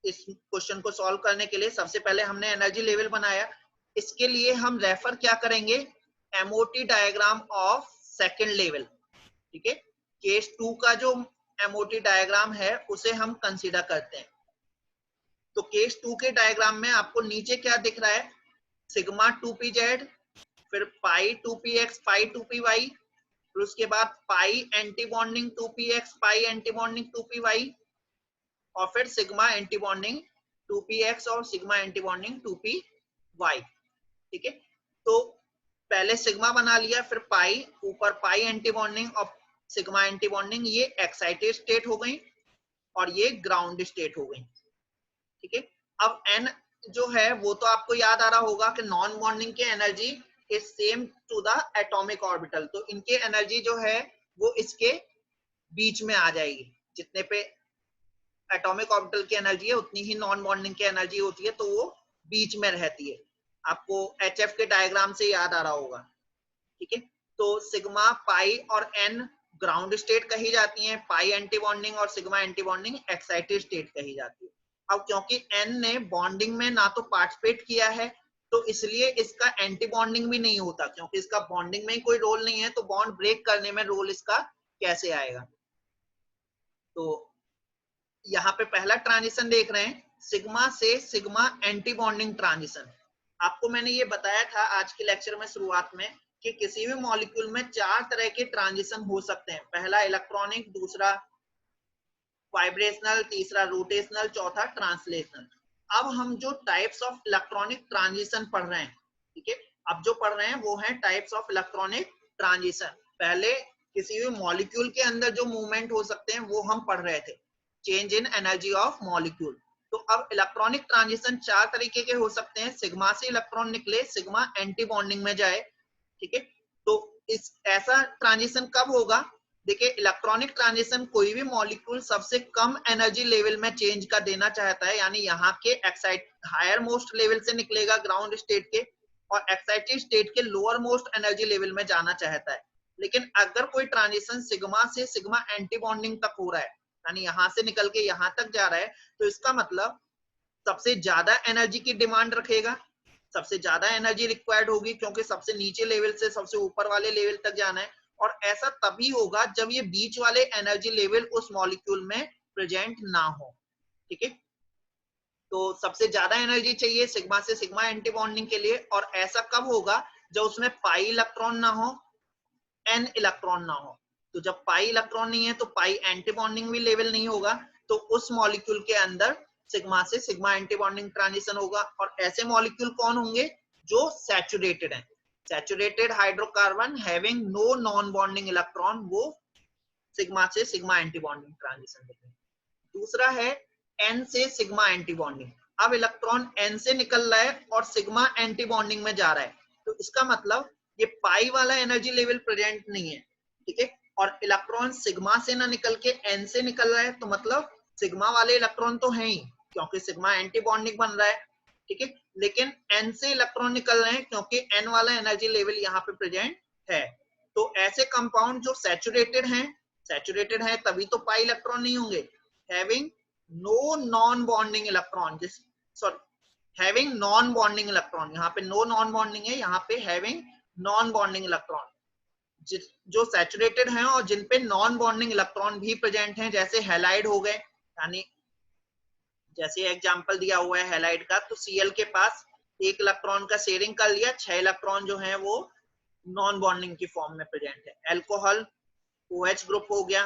इस क्वेश्चन को सॉल्व करने के लिए सबसे पहले हमने एनर्जी लेवल बनाया। इसके लिए हम रेफर क्या करेंगे, MOT diagram of second level, ठीक है। केस 2 का जो एमओटी डायग्राम है उसे हम कंसीडर करते हैं। तो केस 2 के डायग्राम में आपको नीचे क्या दिख रहा है, सिग्मा 2pz, फिर पाई 2px, पाई 2py, फिर उसके बाद पाई एंटी बॉन्डिंग 2px, पाई एंटी बॉन्डिंग 2py, और फिर सिग्मा एंटी बॉन्डिंग 2px और सिग्मा एंटी बॉन्डिंग 2py, ठीक है। तो पहले सिग्मा बना लिया, फिर पाई, ऊपर पाई एंटी बॉन्डिंग और सिग्मा एंटी बॉन्डिंग, ये एक्साइटेड स्टेट हो गई और ये ग्राउंड स्टेट हो गई, ठीक है। अब n जो है वो तो आपको याद आ रहा होगा कि नॉन बॉन्डिंग के energy is same to the atomic orbital, तो इनके एनर्जी जो है वो इसके बीच में आ जाएगी। जितने पे एटॉमिक ऑर्बिटल की एनर्जी है उतनी ही नॉन बॉन्डिंग की एनर्जी होती है, तो वो बीच में रहती है। आपको HF के डायग्राम से याद आ रहा होगा, ठीक है। तो सिग्मा, पाई और n ग्राउंड स्टेट कही जाती हैं, पाई एंटी बॉन्डिंग और sigma anti bonding excited state कही जाती है। अब क्योंकि n ने बॉन्डिंग में ना तो पार्टिसिपेट किया है तो इसलिए इसका एंटी बॉन्डिंग भी नहीं होता, क्योंकि इसका बॉन्डिंग में ही कोई रोल नहीं है, तो बॉन्ड ब्रेक करने में रोल इसका कैसे आएगा। तो यहाँ पे पहला ट्रांजिशन देख रहे हैं, सिग्मा से सिग्मा एंटी बॉन्डिंग ट्रांजिशन। आपको मैंने ये बताया था आज के लेक्चर में शुरुआत में कि किसी भी मॉलिक्यूल में 4 तरह के ट्रांजिशन हो सकते हैं। पहला इलेक्ट्रॉनिक, दूसरा वाइब्रेशनल, तीसरा रोटेशनल, चौथा ट्रांसलेशनल। अब हम जो टाइप्स ऑफ इलेक्ट्रॉनिक ट्रांजिशन पढ़ रहे हैं, ठीक है, अब जो पढ़ रहे हैं वो है टाइप्स ऑफ इलेक्ट्रॉनिक ट्रांजिशन। पहले किसी भी मॉलिक्यूल के अंदर जो मूवमेंट हो सकते हैं वो हम पढ़ रहे थे, change in energy of molecule. तो अब इलेक्ट्रॉनिक ट्रांजिशन 4 तरीके के हो सकते हैं। सिग्मा से इलेक्ट्रॉन निकले, सिग्मा एंटी बॉन्डिंग में जाए, ठीक है। तो इस ऐसा ट्रांजिशन कब होगा, देखिए इलेक्ट्रॉनिक ट्रांजिशन कोई भी मॉलिक्यूल सबसे कम एनर्जी लेवल में चेंज का देना चाहता है, यानी यहाँ के एक्साइट हायर मोस्ट लेवल से निकलेगा ग्राउंड स्टेट के, और एक्साइटेड स्टेट के लोअर मोस्ट एनर्जी लेवल में जाना चाहता है। लेकिन अगर कोई ट्रांजिशन सिग्मा से सिग्मा एंटी बॉन्डिंग तक हो रहा है, यानी यहां से निकल के यहां तक जा रहा है, तो इसका मतलब सबसे ज्यादा एनर्जी की डिमांड रखेगा, सबसे ज्यादा एनर्जी रिक्वायर्ड होगी, क्योंकि सबसे नीचे लेवल से सबसे ऊपर वाले लेवल तक जाना है। और ऐसा तभी होगा जब ये बीच वाले एनर्जी लेवल उस मॉलिक्यूल में प्रेजेंट ना हो, ठीक है। तो सबसे ज्यादा एनर्जी चाहिए सिग्मा से सिग्मा एंटी बॉन्डिंग के लिए, और ऐसा कब होगा जब उसमें पाई इलेक्ट्रॉन ना हो, n इलेक्ट्रॉन ना हो। तो जब पाई इलेक्ट्रॉन नहीं है तो पाई एंटी बॉन्डिंग भी लेवल नहीं होगा, तो उस मॉलिक्यूल के अंदर सिग्मा से सिग्मा एंटी बॉन्डिंग ट्रांजिशन होगा। और ऐसे मॉलिक्यूल कौन होंगे, जो सैचुरेटेड हैं, saturated hydrocarbon having no non bonding electron, वो सिग्मा से सिग्मा एंटी बॉन्डिंग ट्रांजिशन देते हैं। दूसरा है n से सिग्मा एंटी बॉन्डिंग। अब इलेक्ट्रॉन n से निकल रहा है और सिग्मा एंटी बॉन्डिंग में जा रहा है, तो इसका मतलब ये पाई वाला एनर्जी लेवल प्रेजेंट नहीं है, ठीक है। और इलेक्ट्रॉन सिग्मा से ना निकल के एन से निकल रहा है, तो मतलब सिग्मा वाले इलेक्ट्रॉन तो हैं ही, क्योंकि सिग्मा एंटी बॉन्डिंग बन रहा है, ठीक है। लेकिन एन से इलेक्ट्रॉन निकल रहे हैं क्योंकि एन वाला एनर्जी लेवल यहाँ पे प्रेजेंट है। तो ऐसे कंपाउंड जो सैचुरेटेड हैं तभी तो पाई इलेक्ट्रॉन नहीं होंगे। Having no non bonding electron, sorry having non bonding electron, यहाँ पे नो नॉन बॉन्डिंग है, यहाँ पे हैविंग नॉन बॉन्डिंग इलेक्ट्रॉन, जो सैचुरेटेड हैं और जिन पे नॉन बॉन्डिंग इलेक्ट्रॉन भी प्रेजेंट हैं, जैसे हैलाइड हो गए, यानी जैसे एग्जांपल दिया हुआ है हैलाइड का, तो Cl के पास एक इलेक्ट्रॉन का शेयरिंग कर लिया, 6 इलेक्ट्रॉन जो है वो नॉन बॉन्डिंग की फॉर्म में प्रेजेंट है। अल्कोहल OH ग्रुप हो गया,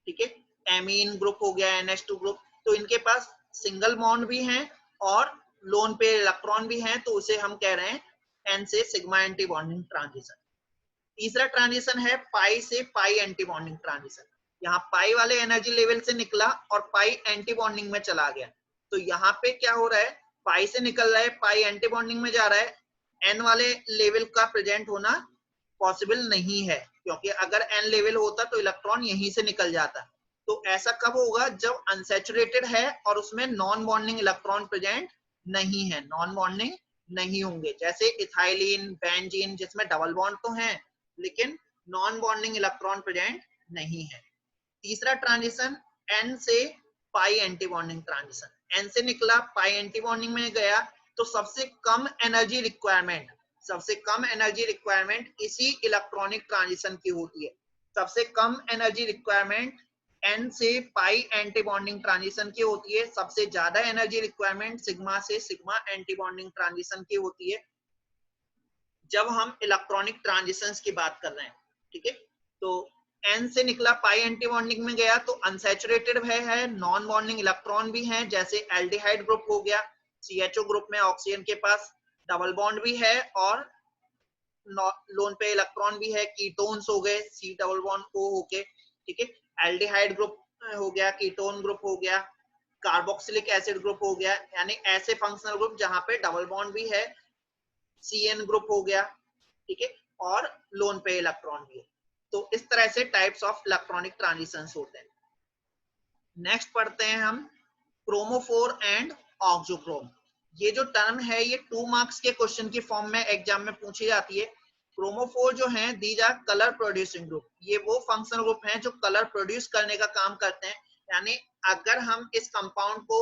ठीक है, एमीन ग्रुप हो गया, NH2 ग्रुप, तो इनके पास सिंगल बॉन्ड भी हैं और लोन पे इलेक्ट्रॉन भी हैं, तो उसे हम कह रहे हैं N से सिग्मा एंटी बॉन्डिंग ट्रांजिशन। तीसरा ट्रांजिशन है पाई से पाई एंटी बॉन्डिंग ट्रांजिशन। यहाँ पाई वाले एनर्जी लेवल से निकला और पाई एंटी बॉन्डिंग में चला गया, तो यहाँ पे क्या हो रहा है, पाई से निकल रहा है, पाई एंटी बॉन्डिंग में जा रहा है, एन वाले लेवल का प्रेजेंट होना पॉसिबल नहीं है, क्योंकि अगर एन लेवल होता तो इलेक्ट्रॉन यहीं से निकल जाता। तो ऐसा कब होगा, जब अनसैचुरेटेड है और उसमें नॉन बॉन्डिंग इलेक्ट्रॉन प्रेजेंट नहीं है, नॉन बॉन्डिंग नहीं होंगे, जैसे इथाइलिन, बेंजीन, जिसमें डबल बॉन्ड तो है लेकिन नॉन बॉन्डिंग इलेक्ट्रॉन प्रेजेंट नहीं है। तीसरा ट्रांजिशन एन से पाई एंटी बॉन्डिंग ट्रांजिशन। एन से निकला, पाई एंटी बॉन्डिंग में गया, तो सबसे कम एनर्जी रिक्वायरमेंट इसी इलेक्ट्रॉनिक ट्रांजिशन की होती है। सबसे कम एनर्जी रिक्वायरमेंट एन से पाई एंटी बॉन्डिंग ट्रांजिशन की होती है, सबसे ज्यादा एनर्जी रिक्वायरमेंट सिग्मा से सिग्मा एंटी बॉन्डिंग ट्रांजिशन की होती है जब हम इलेक्ट्रॉनिक ट्रांजिशंस की बात कर रहे हैं, ठीक है। तो एन से निकला, पाई एंटी बॉन्डिंग में गया, तो अनसैचुरेटेड है, नॉन बॉन्डिंग इलेक्ट्रॉन भी हैं, जैसे एल्डिहाइड ग्रुप हो गया, CHO ग्रुप में ऑक्सीजन के पास डबल बॉन्ड भी है और लोन पे इलेक्ट्रॉन भी है, कीटोन्स हो गए, C डबल बॉन्ड O होके, ठीक है। एल्डिहाइड ग्रुप हो गया, कीटोन ग्रुप हो गया, कार्बोक्सिलिक एसिड ग्रुप हो गया, यानी ऐसे फंक्शनल ग्रुप जहां पे डबल बॉन्ड भी है, CN ग्रुप हो गया, ठीक है, और लोन पे इलेक्ट्रॉन भी है। तो इस तरह से टाइप्स ऑफ इलेक्ट्रॉनिक ट्रांजिशंस होते हैं। नेक्स्ट पढ़ते हैं हम क्रोमोफोर एंड ऑक्सोक्रोम। ये जो टर्म है ये 2 मार्क्स के क्वेश्चन की फॉर्म में एग्जाम में पूछी जाती है। क्रोमोफोर जो है these are colour producing group, ये वो फंक्शनल ग्रुप हैं जो कलर प्रोड्यूस करने का काम करते हैं। यानी अगर हम इस कंपाउंड को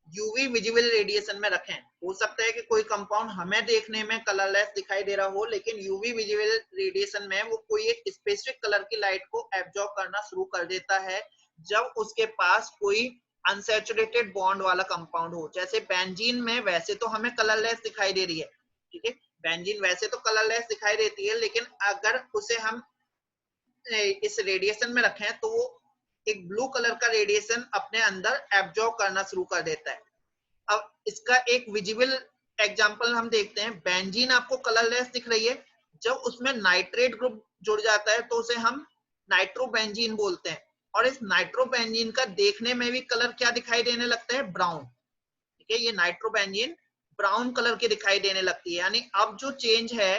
यूवी विजिबल रेडिएशन में रखें, हो सकता है कि कोई कंपाउंड हमें देखने में कलरलेस दिखाई दे रहा हो, लेकिन यूवी विजिबल रेडिएशन में वो कोई एक स्पेसिफिक कलर की लाइट को एब्जॉर्ब करना शुरू कर देता है जब उसके पास कोई अनसैचुरेटेड बॉन्ड वाला कंपाउंड हो। जैसे बेंजीन में वैसे तो हमें कलरलेस दिखाई दे रही है, ठीक है, बेंजीन वैसे तो कलरलेस दिखाई देती है, लेकिन अगर उसे हम इस रेडिएशन में रखें तो वो एक ब्लू कलर का रेडिएशन अपने अंदर एब्जॉर्ब करना शुरू कर देता है। अब इसका एक विजिबल एग्जांपल हम देखते हैं। बेंजीन आपको कलरलेस दिख रही है, जब उसमें नाइट्रेट ग्रुप जुड़ जाता है तो उसे हम नाइट्रोबेंजीन बोलते हैं, और इस नाइट्रोबेंजीन का देखने में भी कलर क्या दिखाई देने लगता है, ब्राउन, ठीक है। ये नाइट्रोबेंजीन ब्राउन कलर की दिखाई देने लगती है, यानी अब जो चेंज है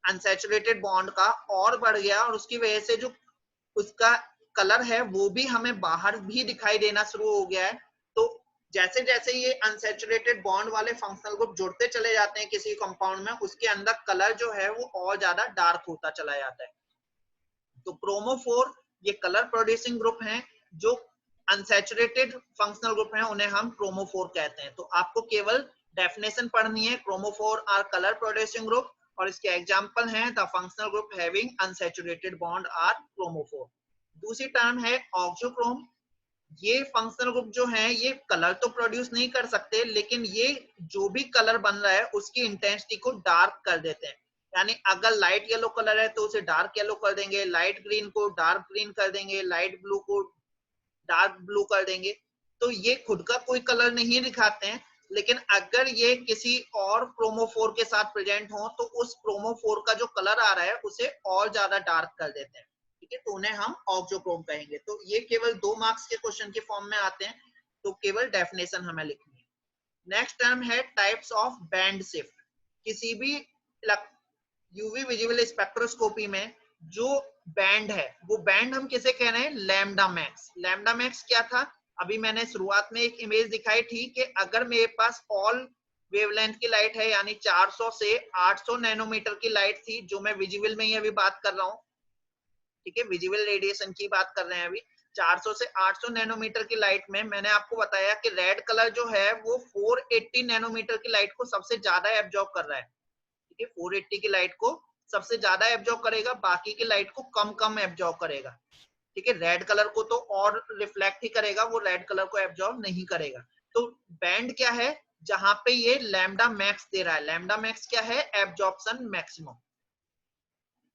अनसैचुरेटेड बॉन्ड का और बढ़ गया, और उसकी वजह से जो उसका कलर है वो भी हमें बाहर भी दिखाई देना शुरू हो गया है। तो जैसे जैसे ये अनसैचुरेटेड बॉन्ड वाले फंक्शनल ग्रुप जुड़ते चले जाते हैं किसी कंपाउंड में, उसके अंदर कलर जो है वो और ज्यादा डार्क होता चला जाता है। तो क्रोमोफोर ये कलर प्रोड्यूसिंग ग्रुप हैं, जो अनसैचुरेटेड फंक्शनल ग्रुप हैं उन्हें हम क्रोमोफोर कहते हैं। तो आपको केवल डेफिनेशन पढ़नी है, chromophore are colour producing group, और इसके एग्जांपल हैं the functional group having unsaturated bond are chromophore. दूसरी टर्म है ऑक्सोक्रोम। ये फंक्शनल ग्रुप जो है ये कलर तो प्रोड्यूस नहीं कर सकते, लेकिन ये जो भी कलर बन रहा है उसकी इंटेंसिटी को डार्क कर देते हैं। यानी अगर लाइट येलो कलर है तो उसे डार्क येलो कर देंगे, लाइट ग्रीन को डार्क ग्रीन कर देंगे, लाइट ब्लू को डार्क ब्लू कर देंगे। तो ये खुद का कोई कलर नहीं दिखाते हैं, लेकिन अगर ये किसी और क्रोमोफोर के साथ प्रेजेंट हो तो उस क्रोमोफोर का जो कलर आ रहा है उसे और ज्यादा डार्क कर देते हैं, ठीक है, तो उन्हें हम ऑक्सोक्रोम कहेंगे। तो ये केवल 2 मार्क्स के क्वेश्चन के फॉर्म में आते हैं, तो केवल डेफिनेशन हमें लिखनी है। नेक्स्ट टर्म है टाइप्स ऑफ बैंड शिफ्ट। किसी भी यूवी विजिबल स्पेक्ट्रोस्कोपी में जो बैंड है वो बैंड हम किसे कह रहे हैं, लैम्डा मैक्स। लैम्डा मैक्स क्या था, अभी मैंने शुरुआत में एक इमेज दिखाई थी कि अगर मेरे पास ऑल वेवलेंथ की लाइट है यानी 400 से 800 नैनोमीटर की लाइट थी, जो मैं विजिबल में ही अभी बात कर रहा हूँ, ठीक है, विजिबल रेडिएशन की बात कर रहे हैं अभी। 400 से 800 नैनोमीटर की लाइट में मैंने आपको बताया कि रेड कलर जो है वो 480 नैनोमीटर की लाइट को सबसे ज्यादा एब्जॉर्ब कर रहा है, ठीक है, 480 की लाइट को सबसे ज्यादा एब्जॉर्ब करेगा, बाकी की लाइट को कम कम एब्जॉर्ब करेगा, ठीक है। रेड कलर को तो और रिफ्लेक्ट ही करेगा, वो रेड कलर को एब्जॉर्ब नहीं करेगा। तो बैंड क्या है जहां पे ये लैम्डा मैक्स दे रहा है, लैम्डा मैक्स क्या है, एब्जॉर्प्शन मैक्सिमम,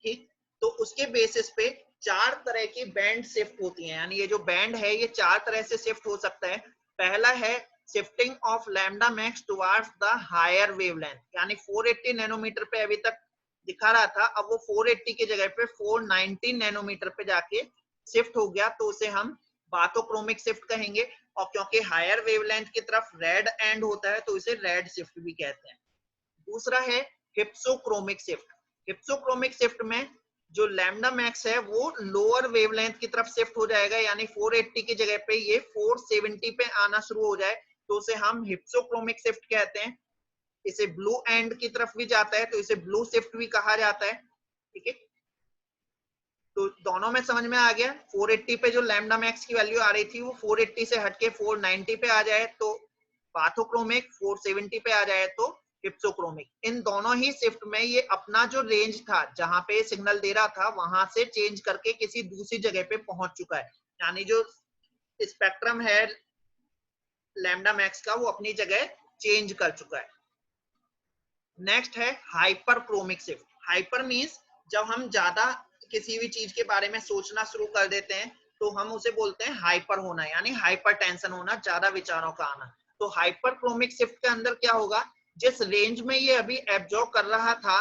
ठीक। तो उसके बेसिस पे चार तरह की बैंड शिफ्ट होती हैं, यानी ये जो बैंड है ये चार तरह से शिफ्ट हो सकता है। पहला है shifting of lambda max towards the higher wavelength, यानी 480 नैनोमीटर पे अभी तक दिखा रहा था, अब वो 480 की जगह पे 490 नैनोमीटर पे जाके शिफ्ट हो गया, तो उसे हम बाथोक्रोमिक शिफ्ट कहेंगे। और क्योंकि हायर वेवलेंथ की तरफ रेड एंड होता है तो इसे रेड शिफ्ट भी कहते हैं। दूसरा है हिप्सोक्रोमिक शिफ्ट। हिप्सोक्रोमिक शिफ्ट में जो लैम्डा मैक्स है वो लोअर वेवलेंथ की तरफ शिफ्ट हो जाएगा, यानी 480 की जगह पे ये 470 पे आना शुरू हो जाए, तो उसे हम हिप्सोक्रोमिक शिफ्ट कहते हैं। इसे ब्लू एंड की तरफ भी जाता है तो इसे ब्लू शिफ्ट भी कहा जाता है, ठीक है। तो दोनों में समझ में आ गया, 480 पे जो लैम्डा मैक्स की वैल्यू आ रही थी वो 480 से हटके 490 पे आ जाए तो बाथोक्रोमिक, 470 पे आ जाए तो हिप्सोक्रोमिक। इन दोनों ही शिफ्ट में ये अपना जो रेंज था जहां पे सिग्नल दे रहा था वहां से चेंज करके किसी दूसरी जगह पे पहुंच चुका है, यानी जो स्पेक्ट्रम है लैम्डा मैक्स का वो अपनी जगह चेंज कर चुका है। नेक्स्ट है हाइपरक्रोमिक शिफ्ट। हाइपर मींस जब हम ज्यादा किसी भी चीज के बारे में सोचना शुरू कर देते हैं तो हम उसे बोलते हैं हाइपर होना, यानी हाइपर टेंशन होना, ज्यादा विचारों का आना। तो हाइपरक्रोमिक शिफ्ट के अंदर क्या होगा, जिस रेंज में ये अभी एब्जॉर्ब कर रहा था,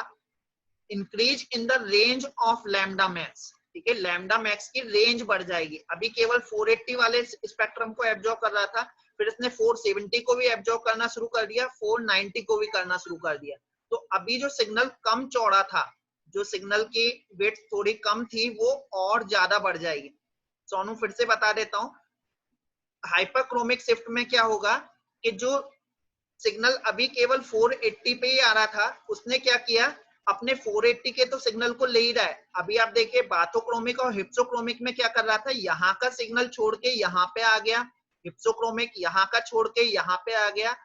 increase in the range of lambda max, ठीक है, लैम्डा मैक्स की रेंज बढ़ जाएगी। अभी केवल 480 वाले स्पेक्ट्रम को एब्जॉर्ब कर रहा था, फिर इसने 470 को भी एब्जॉर्ब करना शुरू कर दिया, 490 को भी करना शुरू कर दिया। तो अभी जो सिग्नल कम चौड़ा था, जो सिग्नल की विड्थ थोड़ी कम थी, वो और ज्यादा बढ़ जाएगी। सोनू फिर से बता देता हूं, हाइपरक्रोमिक शिफ्ट में क्या होगा कि जो सिग्नल अभी केवल 480 पे ही आ रहा था, उसने क्या किया, अपने 480 के तो सिग्नल को ले ही रहा है। अभी आप देखिए बाथोक्रोमिक और हिप्सोक्रोमिक में क्या कर रहा था, यहाँ का सिग्नल छोड़ के यहाँ पे आ गया हिप्सोक्रोमिक, यहाँ का छोड़ के यहाँ पे आ गया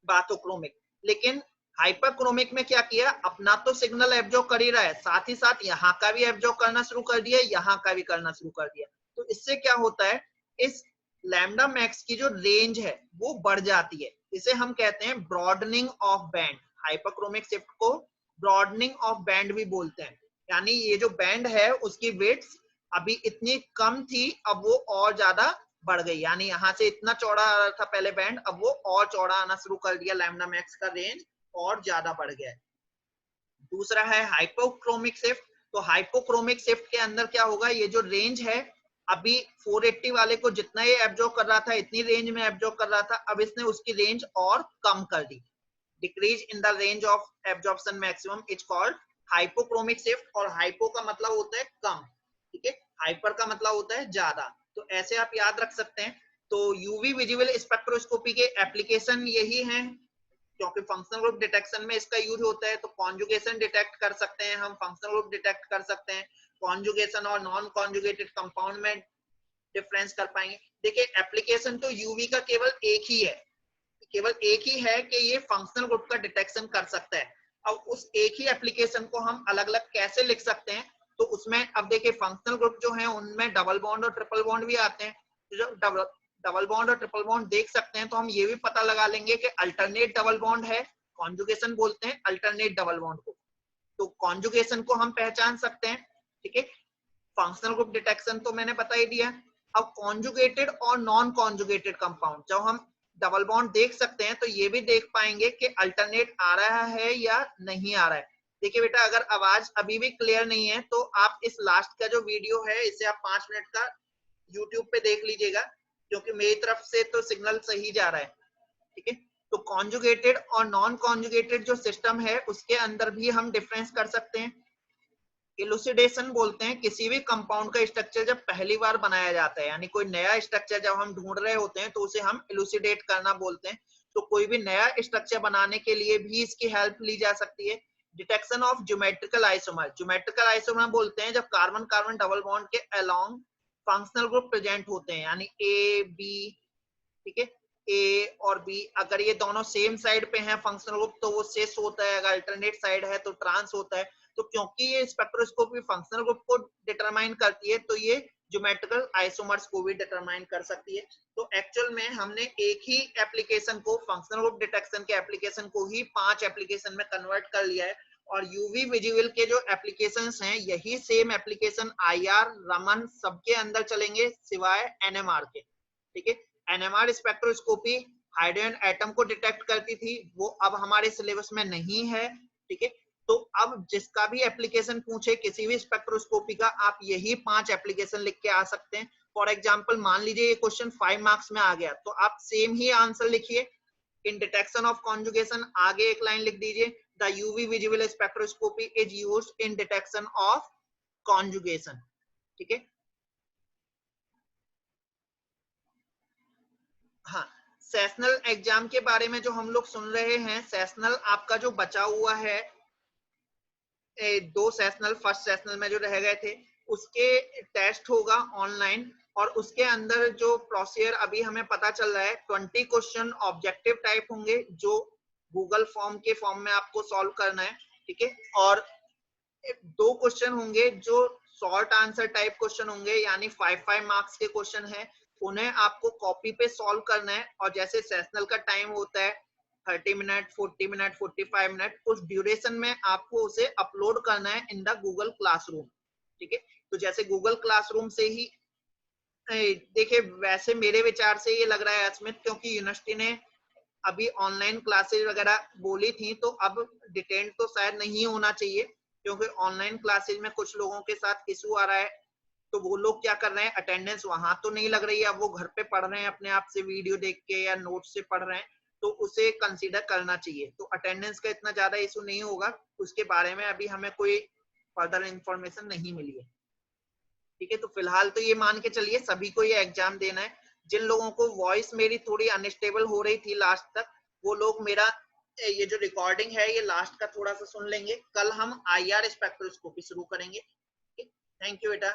बाथोक्रोमिक। लेकिन हाइपरक्रोमिक में क्या किया, अपना तो सिग्नल एब्जॉर्ब कर ही रहा है, साथ ही साथ यहाँ का भी एब्जॉर्ब करना शुरू कर दिया, यहाँ का भी करना शुरू कर दिया। तो इससे क्या होता है, इस लैम्डा मैक्स की जो रेंज है वो बढ़ जाती है, इसे हम कहते हैं broadening of band. Hyperchromic shift को ब्रॉडनिंग ऑफ बैंड भी बोलते हैं, यानी ये जो बैंड है उसकी विड्थ अभी इतनी कम थी, अब वो और ज्यादा बढ़ गई, यानी यहाँ से इतना चौड़ा आ रहा था पहले बैंड, अब वो और चौड़ा आना शुरू कर दिया, लैम्डा मैक्स का रेंज और ज्यादा बढ़ गया। दूसरा है हाइपोक्रोमिक शिफ्ट। तो हाइपोक्रोमिक शिफ्ट के अंदर क्या होगा, ये जो रेंज है अभी 480 वाले को जितना ये एब्जॉर्ब कर रहा था, इतनी रेंज में एब्जॉर्ब कर रहा था, अब इसने उसकी रेंज और कम कर दी, decrease in the range of absorption maximum is called hypochromic shift. और हाइपो का मतलब होता है कम, ठीक है, हाइपर का मतलब होता है ज्यादा। तो ऐसे आप याद रख सकते हैं। तो यूवी विजिबल स्पेक्ट्रोस्कोपी के एप्लीकेशन यही हैं, क्योंकि फंक्शनल ग्रुप डिटेक्शन में इसका यूज होता है। तो कॉन्जुगेशन डिटेक्ट कर सकते हैं हम, फंक्शनल ग्रुप डिटेक्ट कर सकते हैं, कॉन्जुगेशन और नॉन कॉन्जुगेटेड कंपाउंड में डिफरेंस कर पाएंगे। देखिए एप्लीकेशन तो यूवी का केवल एक ही है, केवल एक ही है कि ये फंक्शनल ग्रुप का डिटेक्शन कर सकता है। अब उस एक ही एप्लीकेशन को हम अलग अलग कैसे लिख सकते हैं, तो उसमें अब देखिए फंक्शनल ग्रुप जो है उनमें डबल बॉन्ड और ट्रिपल बॉन्ड भी आते हैं। जो डबल बॉन्ड और ट्रिपल बॉन्ड देख सकते हैं तो हम ये भी पता लगा लेंगे कि अल्टरनेट डबल बॉन्ड है, कॉन्जुगेशन बोलते हैं अल्टरनेट डबल बॉन्ड को। तो कॉन्जुगेशन को हम पहचान सकते हैं, ठीक है। फंक्शनल ग्रुप डिटेक्शन तो मैंने बता ही दिया। अब कॉन्जुगेटेड और नॉन कॉन्जुगेटेड कंपाउंड, जब हम डबल बॉन्ड देख सकते हैं तो ये भी देख पाएंगे कि अल्टरनेट आ रहा है या नहीं आ रहा है। देखिए बेटा, अगर आवाज अभी भी क्लियर नहीं है तो आप इस लास्ट का जो वीडियो है इसे आप 5 मिनट का YouTube पे देख लीजिएगा, क्योंकि मेरी तरफ से तो सिग्नल सही जा रहा है, ठीक है। तो कॉन्जुगेटेड और नॉन कॉन्जुगेटेड जो सिस्टम है उसके अंदर भी हम डिफरेंस कर सकते हैं। इलुसिडेशन बोलते हैं किसी भी कंपाउंड का स्ट्रक्चर जब पहली बार बनाया जाता है, यानी कोई नया स्ट्रक्चर जब हम ढूंढ रहे होते हैं तो उसे हम इलुसिडेट करना बोलते हैं। तो कोई भी नया स्ट्रक्चर बनाने के लिए भी इसकी हेल्प ली जा सकती है। Detection of geometrical isomer, geometrical isomer बोलते हैं जब कार्बन कार्बन डबल बॉन्ड के अलोंग फंक्शनल ग्रुप प्रेजेंट होते हैं, यानी ए बी, ठीक है, ए और बी, अगर ये दोनों सेम साइड पे हैं फंक्शनल ग्रुप तो वो सिस होता है, अगर अल्टरनेट साइड है तो ट्रांस होता है। तो क्योंकि ये स्पेक्ट्रोस्कोपी फंक्शनल ग्रुप को डिटरमाइन करती है तो ये ज्योमेट्रिकल आइसोमर्स को भी डिटरमाइन कर सकती है। तो एक्चुअल में हमने एक ही एप्लीकेशन को, फंक्शनल ग्रुप डिटेक्शन के एप्लीकेशन को ही 5 एप्लीकेशन में कन्वर्ट कर लिया है। और यूवी विजुअल के जो एप्लीकेशंस हैं यही सेम एप्लीकेशन आईआर, रमन सबके अंदर चलेंगे सिवाय एनएमआर के, ठीक है। एनएमआर स्पेक्ट्रोस्कोपी हाइड्रोजन एटम को डिटेक्ट करती थी, वो अब हमारे सिलेबस में नहीं है, ठीक है। तो अब जिसका भी एप्लीकेशन पूछे किसी भी स्पेक्ट्रोस्कोपी का, आप यही 5 एप्लीकेशन लिख के आ सकते हैं। फॉर एग्जांपल मान लीजिए ये क्वेश्चन 5 मार्क्स में आ गया तो आप सेम ही आंसर लिखिए। इन डिटेक्शन ऑफ कॉन्जुगेशन आगे एक लाइन लिख दीजिए, the UV visual spectroscopy is used in detection of conjugation, ठीक है। हाँ, सेशनल एग्जाम के बारे में जो हम लोग सुन रहे हैं, सेशनल आपका जो बचा हुआ है 2 सेशनल, फर्स्ट सेशनल में जो रह गए थे उसके टेस्ट होगा ऑनलाइन, और उसके अंदर जो प्रोसीजर अभी हमें पता चल रहा है 20 क्वेश्चन ऑब्जेक्टिव टाइप होंगे जो गूगल फॉर्म के फॉर्म में आपको सॉल्व करना है, ठीक है। और 2 क्वेश्चन होंगे जो शॉर्ट आंसर टाइप क्वेश्चन होंगे, यानी 5 मार्क्स के क्वेश्चन है, उन्हें आपको कॉपी पे सॉल्व करना है। और जैसे सेशनल का टाइम होता है 30 मिनट, 40 मिनट, 45 मिनट, उस ड्यूरेशन में आपको उसे अपलोड करना है इन द गूगल क्लासरूम, ठीक है। तो जैसे गूगल क्लासरूम से ही देखिए, वैसे मेरे विचार से ये लग रहा है अस्मित, क्योंकि यूनिवर्सिटी ने अभी ऑनलाइन क्लासेज वगैरह बोली थी तो अब डिटेंड तो शायद नहीं होना चाहिए, क्योंकि ऑनलाइन क्लासेज में कुछ लोगों के साथ इशू आ रहा है। तो वो लोग क्या कर रहे हैं, अटेंडेंस वहां तो नहीं लग रही है, अब वो घर पे पढ़ रहे हैं अपने आप से वीडियो देख के या नोट से पढ़ रहे हैं, तो उसे कंसीडर करना चाहिए। तो अटेंडेंस का इतना ज्यादा इशू नहीं होगा, उसके बारे में अभी हमें कोई फर्दर इंफॉर्मेशन नहीं मिली है, ठीक है। तो फिलहाल तो ये मान के चलिए सभी को ये एग्जाम देना है। जिन लोगों को वॉइस मेरी थोड़ी अनस्टेबल हो रही थी लास्ट तक, वो लोग मेरा ये जो रिकॉर्डिंग है ये लास्ट का थोड़ा सा सुन लेंगे। कल हम आईआर स्पेक्ट्रोस्कोपी शुरू करेंगे। थैंक यू बेटा।